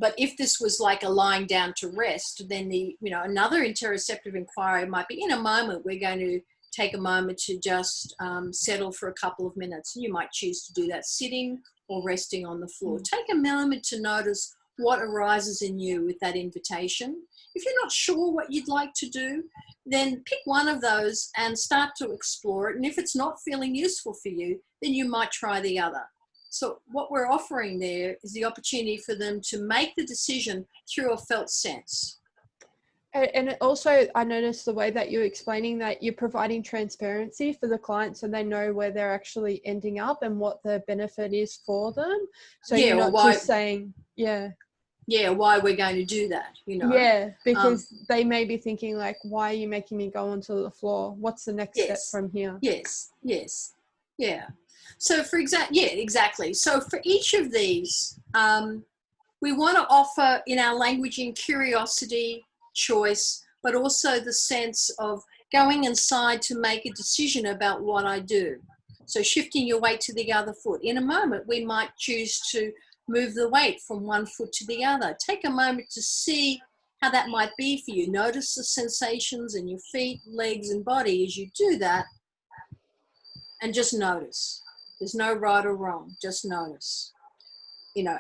Speaker 1: But if this was like a lying down to rest, then another interoceptive inquiry might be, in a moment, we're going to take a moment to just settle for a couple of minutes. You might choose to do that sitting or resting on the floor. Take a moment to notice what arises in you with that invitation. If you're not sure what you'd like to do, then pick one of those and start to explore it. And if it's not feeling useful for you, then you might try the other. So what we're offering there is the opportunity for them to make the decision through a felt sense.
Speaker 3: And also, I noticed the way that you're explaining that you're providing transparency for the client, so they know where they're actually ending up and what the benefit is for them. So you're not just saying,
Speaker 1: why we're going to do that,
Speaker 3: Yeah, because they may be thinking like, why are you making me go onto the floor? What's the next step from here?
Speaker 1: Yes. Yeah. So exactly. So for each of these, we want to offer in our languaging curiosity, choice, but also the sense of going inside to make a decision about what I do. So shifting your weight to the other foot. In a moment, we might choose to move the weight from one foot to the other. Take a moment to see how that might be for you. Notice the sensations in your feet, legs, and body as you do that, and just notice. There's no right or wrong, just notice.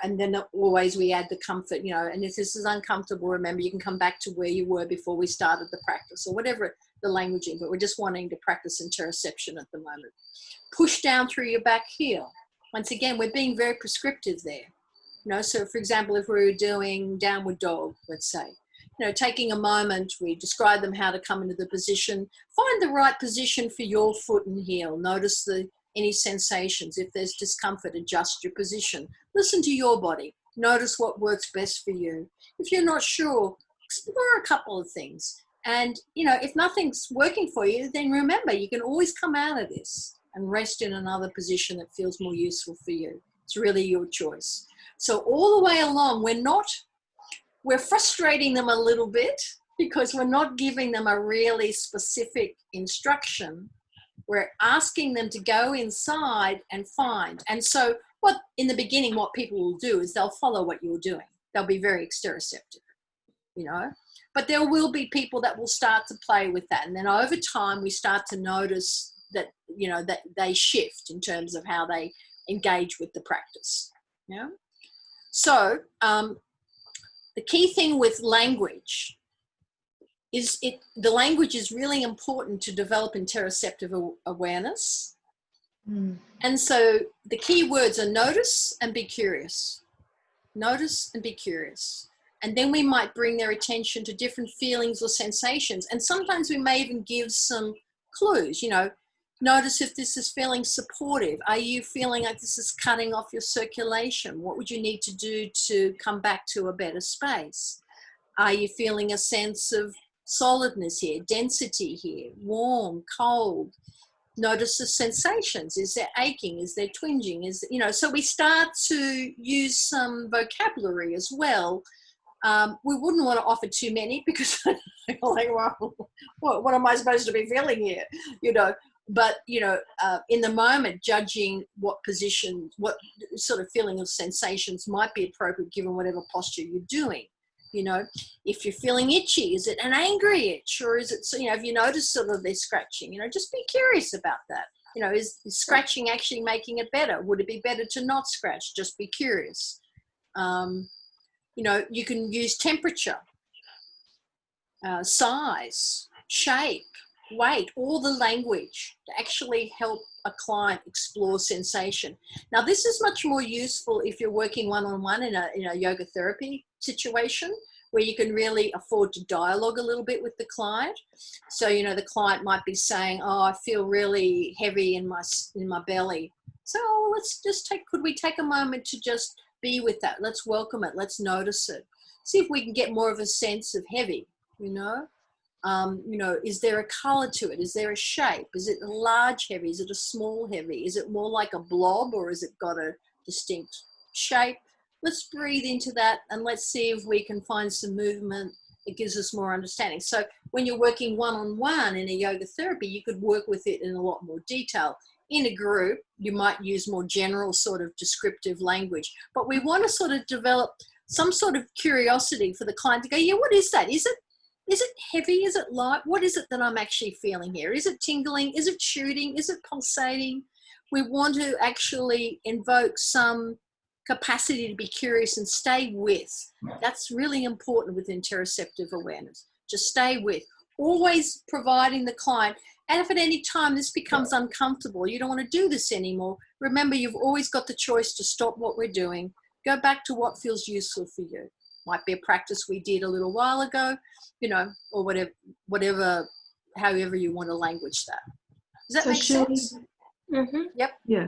Speaker 1: And then always we add the comfort, and if this is uncomfortable, remember, you can come back to where you were before we started the practice, or whatever the languaging, but we're just wanting to practice interoception at the moment. Push down through your back heel. Once again, we're being very prescriptive there. So for example, if we were doing downward dog, let's say, taking a moment, we describe them how to come into the position, find the right position for your foot and heel. Notice any sensations. If there's discomfort, adjust your position. Listen to your body. Notice what works best for you. If you're not sure, explore a couple of things. And, if nothing's working for you, then remember, you can always come out of this and rest in another position that feels more useful for you. It's really your choice. So all the way along, we're frustrating them a little bit because we're not giving them a really specific instruction. We're asking them to go inside and find. And so in the beginning, what people will do is they'll follow what you're doing. They'll be very exteroceptive, but there will be people that will start to play with that. And then over time, we start to notice that, that they shift in terms of how they engage with the practice. So the key thing with language is the language is really important to develop interoceptive awareness. And so the key words are notice and be curious. Notice and be curious. And then we might bring their attention to different feelings or sensations. And sometimes we may even give some clues, notice if this is feeling supportive. Are you feeling like this is cutting off your circulation? What would you need to do to come back to a better space? Are you feeling a sense of solidness here, density here, warm, cold. Notice the sensations. Is there aching? Is there twinging? Is, you know, so we start to use some vocabulary as well. We wouldn't want to offer too many because like, well, what am I supposed to be feeling here? You know, but, you know, in the moment, judging what position, what sort of feeling of sensations might be appropriate given whatever posture you're doing. You know, if you're feeling itchy, is it an angry itch, or is it, you know, if you notice sort of they're scratching, you know, just be curious about that. You know, is scratching actually making it better? Would it be better to not scratch? Just be curious. You know, you can use temperature, size, shape, weight, all the language to actually help a client explore sensation. Now, this is much more useful if you're working one-on-one in a yoga therapy situation where you can really afford to dialogue a little bit with the client. So, you know, the client might be saying, oh, I feel really heavy in my belly. So let's just could we take a moment to just be with that? Let's welcome it. Let's notice it. See if we can get more of a sense of heavy, you know? You know, is there a color to it? Is there a shape? Is it a large heavy? Is it a small heavy? Is it more like a blob, or has it got a distinct shape? Let's breathe into that and let's see if we can find some movement. It gives us more understanding. So when you're working one-on-one in a yoga therapy, you could work with it in a lot more detail. In a group, you might use more general sort of descriptive language, but we want to sort of develop some sort of curiosity for the client to go, yeah, what is that? Is it heavy? Is it light? What is it that I'm actually feeling here? Is it tingling? Is it shooting? Is it pulsating? We want to actually invoke some capacity to be curious and stay with. That's really important with interoceptive awareness. Just stay with. Always providing the client, and if at any time this becomes uncomfortable, you don't want to do this anymore, remember you've always got the choice to stop what we're doing, go back to what feels useful for you. Might be a practice we did a little while ago, you know, or whatever, however you want to language that. Does that make sense?
Speaker 5: Mm-hmm.
Speaker 1: Yep.
Speaker 6: Yeah.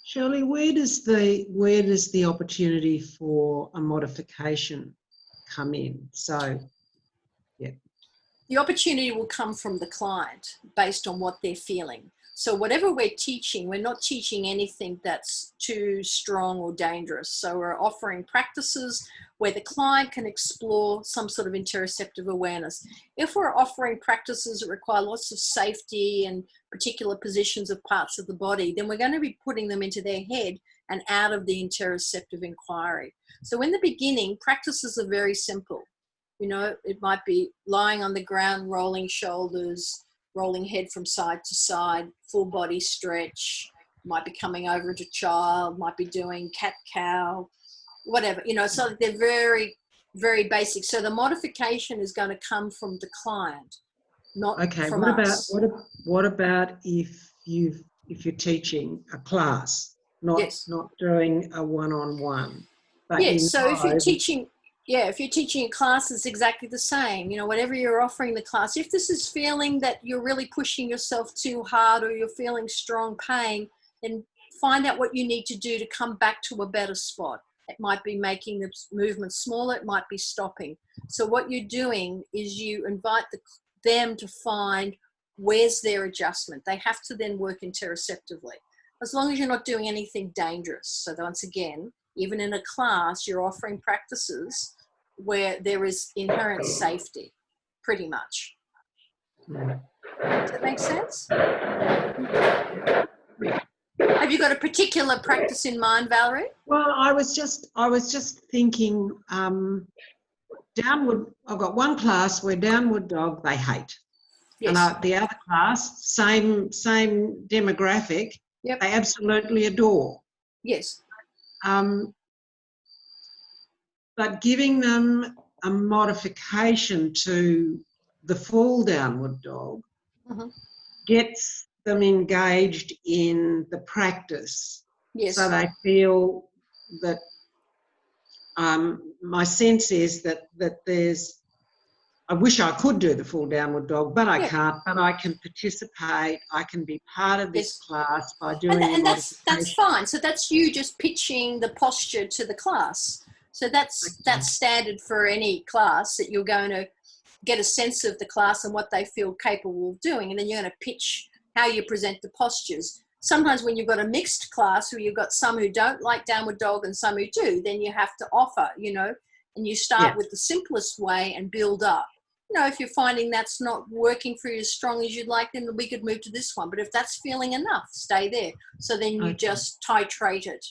Speaker 6: Shirley, where does the opportunity for a modification come in? So, yeah.
Speaker 1: The opportunity will come from the client based on what they're feeling. So whatever we're teaching, we're not teaching anything that's too strong or dangerous. So we're offering practices where the client can explore some sort of interoceptive awareness. If we're offering practices that require lots of safety and particular positions of parts of the body, then we're going to be putting them into their head and out of the interoceptive inquiry. So in the beginning, practices are very simple. You know, it might be lying on the ground, rolling shoulders, rolling head from side to side, full body stretch, might be coming over into child, might be doing cat-cow, whatever, you know, so they're very, very basic. So the modification is going to come from the client, not from us.
Speaker 6: What about if you're teaching a class, not doing a one-on-one?
Speaker 1: Yes, so if you're teaching... Yeah, if you're teaching a class, it's exactly the same. You know, whatever you're offering the class, if this is feeling that you're really pushing yourself too hard or you're feeling strong pain, then find out what you need to do to come back to a better spot. It might be making the movement smaller, it might be stopping. So what you're doing is you invite them to find where's their adjustment. They have to then work interoceptively, as long as you're not doing anything dangerous. So once again, even in a class, you're offering practices where there is inherent safety, pretty much. Does that make sense? Have you got a particular practice in mind, Valerie?
Speaker 6: Well, I was just thinking, downward. I've got one class where downward dog they hate,
Speaker 1: Yes.
Speaker 6: and the other class, same demographic,
Speaker 1: Yep.
Speaker 6: they absolutely adore.
Speaker 1: Yes.
Speaker 6: But giving them a modification to the full downward dog gets them engaged in the practice.
Speaker 1: Yes.
Speaker 6: So they feel that my sense is that there's, I wish I could do the full downward dog, but I can't. But I can participate. I can be part of this class by doing the modification.
Speaker 1: That's fine. So that's you just pitching the posture to the class. So that's standard for any class, that you're going to get a sense of the class and what they feel capable of doing, and then you're going to pitch how you present the postures. Sometimes when you've got a mixed class where you've got some who don't like downward dog and some who do, then you have to offer, you know, and you start with the simplest way and build up. You know, if you're finding that's not working for you as strong as you'd like, then we could move to this one. But if that's feeling enough, stay there. So then you just titrate it.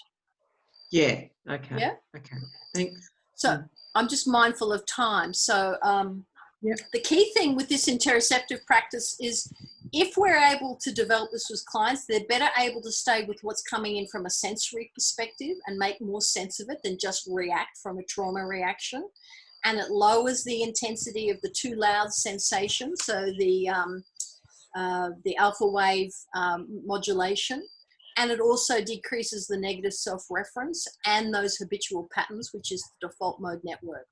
Speaker 6: Yeah. Okay.
Speaker 1: Yeah.
Speaker 6: Okay. Thanks.
Speaker 1: So I'm just mindful of time. So the key thing with this interoceptive practice is if we're able to develop this with clients, they're better able to stay with what's coming in from a sensory perspective and make more sense of it than just react from a trauma reaction. And it lowers the intensity of the too loud sensation, so the alpha wave modulation. And it also decreases the negative self-reference and those habitual patterns, which is the default mode network.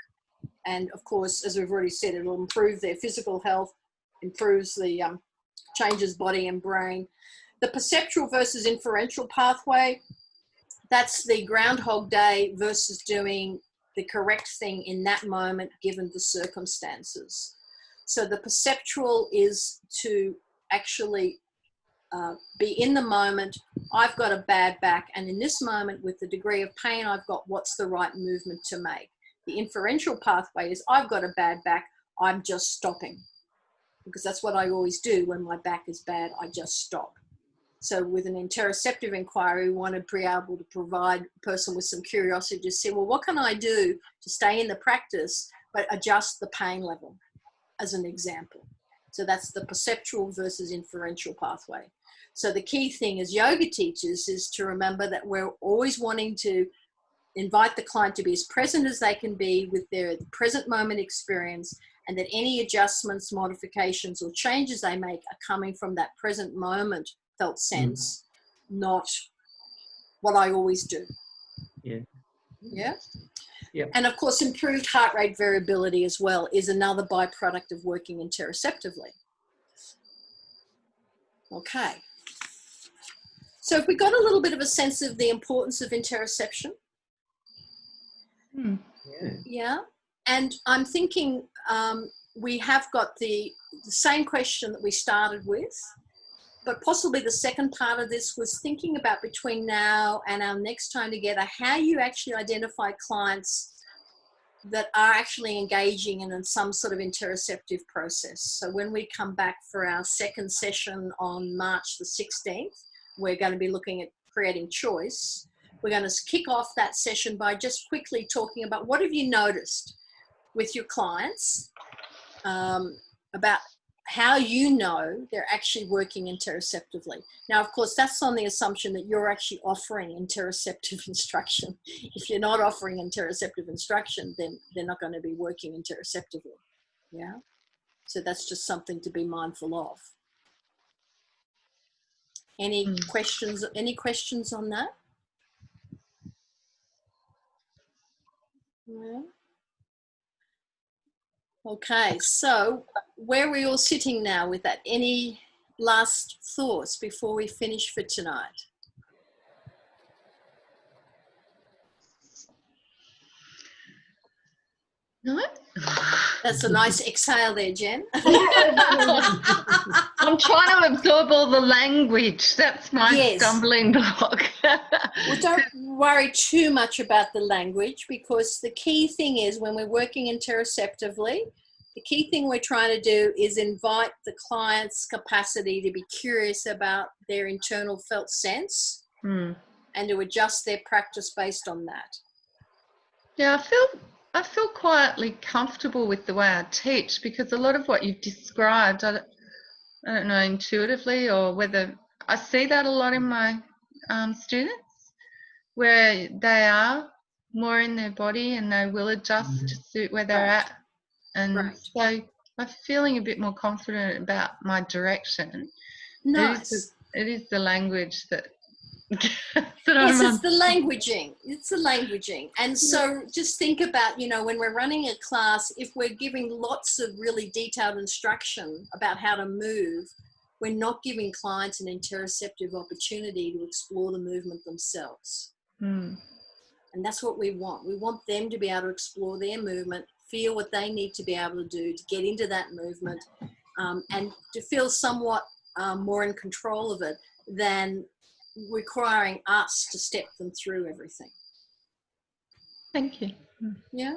Speaker 1: And of course, as we've already said, it will improve their physical health, improves the changes body and brain. The perceptual versus inferential pathway, that's the Groundhog Day versus doing the correct thing in that moment given the circumstances. So the perceptual is to actually be in the moment. I've got a bad back, and in this moment with the degree of pain I've got, what's the right movement to make? The inferential pathway is I've got a bad back, I'm just stopping, because that's what I always do when my back is bad, I just stop. So with an interoceptive inquiry, we want to be able to provide a person with some curiosity to say, well, what can I do to stay in the practice but adjust the pain level, as an example. So that's the perceptual versus inferential pathway. So the key thing as yoga teachers is to remember that we're always wanting to invite the client to be as present as they can be with their present moment experience, and that any adjustments, modifications, or changes they make are coming from that present moment felt sense, not what I always do.
Speaker 6: Yeah.
Speaker 1: Yeah?
Speaker 6: Yeah.
Speaker 1: And of course, improved heart rate variability as well is another byproduct of working interoceptively. Okay. So if we got a little bit of a sense of the importance of interoception. Yeah. And I'm thinking we have got the same question that we started with, but possibly the second part of this was thinking about between now and our next time together, how you actually identify clients that are actually engaging in some sort of interoceptive process. So when we come back for our second session on March the 16th, we're going to be looking at creating choice. We're going to kick off that session by just quickly talking about what have you noticed with your clients about how you know they're actually working interoceptively. Now, of course, that's on the assumption that you're actually offering interoceptive instruction. If you're not offering interoceptive instruction, then they're not going to be working interoceptively. Yeah. So that's just something to be mindful of. Any questions? Any questions on that? Yeah. Okay, so where are we all sitting now with that? Any last thoughts before we finish for tonight?
Speaker 2: No?
Speaker 1: That's a nice exhale there, Jen.
Speaker 2: I'm trying to absorb all the language. That's my stumbling block.
Speaker 1: Well, don't worry too much about the language, because the key thing is when we're working interoceptively, the key thing we're trying to do is invite the client's capacity to be curious about their internal felt sense and to adjust their practice based on that.
Speaker 2: Yeah, I feel quietly comfortable with the way I teach, because a lot of what you've described, I don't know intuitively or whether I see that a lot in my students, where they are more in their body and they will adjust to suit where they're at. And so I'm feeling a bit more confident about my direction.
Speaker 1: Nice.
Speaker 2: It is the language that
Speaker 1: yes, it's the languaging. It's the languaging. And so just think about, you know, when we're running a class, if we're giving lots of really detailed instruction about how to move, we're not giving clients an interoceptive opportunity to explore the movement themselves. And that's what we want. We want them to be able to explore their movement feel what they need to be able to do to get into that movement, and to feel somewhat more in control of it than requiring us to step them through everything.
Speaker 2: Thank you.
Speaker 1: Yeah.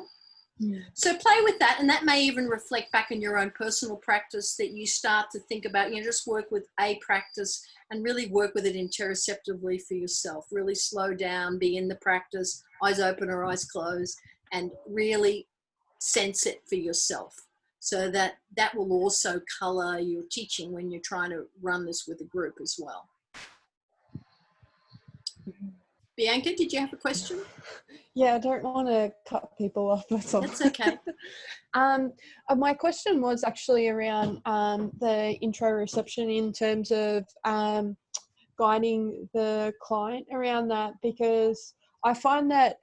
Speaker 1: So play with that, and that may even reflect back in your own personal practice, that you start to think about, just work with a practice and really work with it interoceptively for yourself. Really slow down, be in the practice, eyes open or eyes closed, and really sense it for yourself. So that will also color your teaching when you're trying to run this with a group as well. Bianca, did you have a question?
Speaker 3: Yeah, I don't want to cut people off. That's all.
Speaker 1: That's okay.
Speaker 3: My question was actually around the interoception in terms of guiding the client around that, because I find that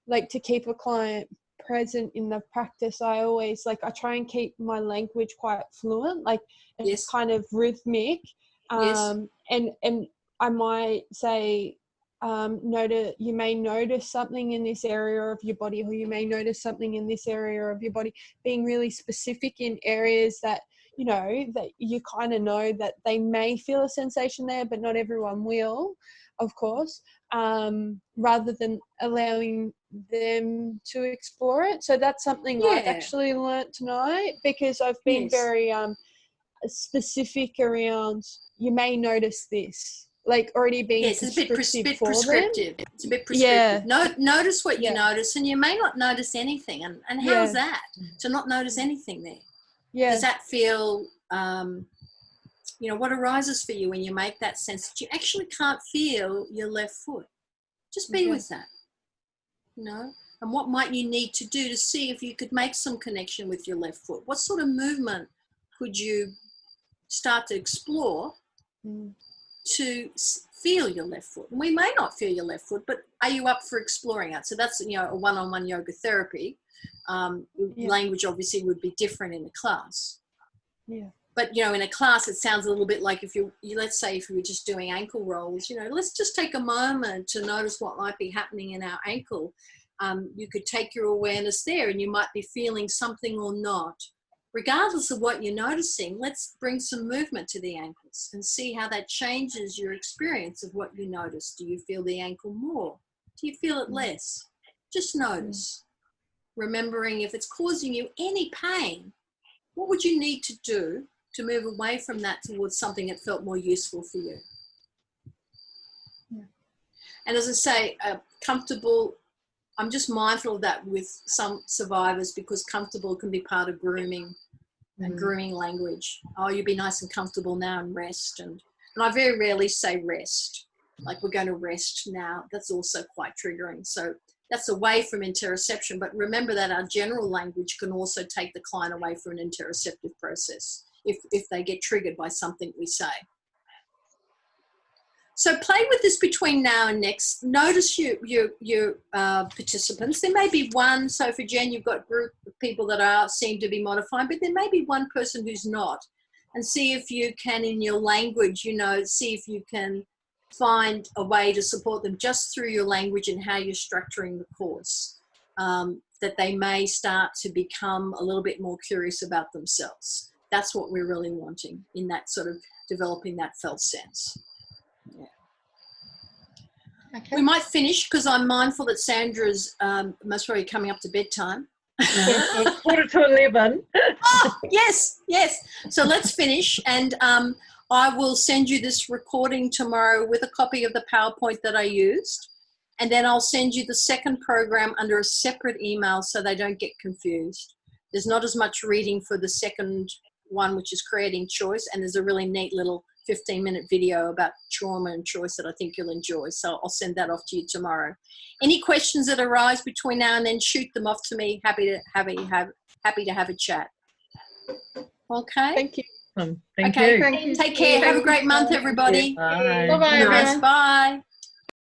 Speaker 3: like to keep a client present in the practice, I always I try and keep my language quite fluent, it's
Speaker 1: Yes.
Speaker 3: kind of rhythmic.
Speaker 1: Yes.
Speaker 3: And I might say, you may notice something in this area of your body, or you may notice something in this area of your body, being really specific in areas that that you kind of know that they may feel a sensation there, but not everyone will, of course, rather than allowing them to explore it. So that's something I've actually learnt tonight, because I've been very specific around, you may notice this, already being
Speaker 1: it's a bit prescriptive. It's a bit prescriptive.
Speaker 3: Yeah.
Speaker 1: Notice what you notice, and you may not notice anything. And how's that, to not notice anything there?
Speaker 3: Yeah.
Speaker 1: Does that feel, what arises for you when you make that sense that you actually can't feel your left foot? Just be with that, and what might you need to do to see if you could make some connection with your left foot? What sort of movement could you start to explore to feel your left foot? And we may not feel your left foot, but are you up for exploring it? So that's, a one-on-one yoga therapy. Language obviously would be different in a class.
Speaker 3: Yeah.
Speaker 1: But, in a class, it sounds a little bit like if let's say if you were just doing ankle rolls, let's just take a moment to notice what might be happening in our ankle. You could take your awareness there, and you might be feeling something or not. Regardless of what you're noticing, let's bring some movement to the ankles and see how that changes your experience of what you notice. Do you feel the ankle more? Do you feel it less? Just notice. Remembering if it's causing you any pain, what would you need to do to move away from that towards something that felt more useful for you? Yeah. And as I say, comfortable, I'm just mindful of that with some survivors, because comfortable can be part of grooming and grooming language. Oh, you be nice and comfortable now and rest. And I very rarely say rest, like we're going to rest now. That's also quite triggering. So that's away from interoception. But remember that our general language can also take the client away from an interoceptive process if they get triggered by something we say. So play with this between now and next. Notice your participants. There may be one. So for Jen, you've got a group of people that seem to be modifying, but there may be one person who's not. And see if you can, in your language, see if you can find a way to support them just through your language and how you're structuring the course, that they may start to become a little bit more curious about themselves. That's what we're really wanting in that sort of developing that felt sense. Yeah.
Speaker 2: Okay.
Speaker 1: We might finish, because I'm mindful that Sandra's most probably coming up to bedtime.
Speaker 4: 11:45.
Speaker 1: Oh, yes. So let's finish, and I will send you this recording tomorrow with a copy of the PowerPoint that I used, and then I'll send you the second program under a separate email so they don't get confused. There's not as much reading for the second one, which is creating choice, and there's a really neat little 15-minute video about trauma and choice that I think you'll enjoy. So I'll send that off to you tomorrow. Any questions that arise between now and then, shoot them off to me. Happy to have a chat. Okay.
Speaker 3: Thank you.
Speaker 4: Thank you.
Speaker 2: Thank you.
Speaker 1: Take care. Have a great month, everybody.
Speaker 4: Bye.
Speaker 2: Bye-bye, everyone.
Speaker 1: Bye.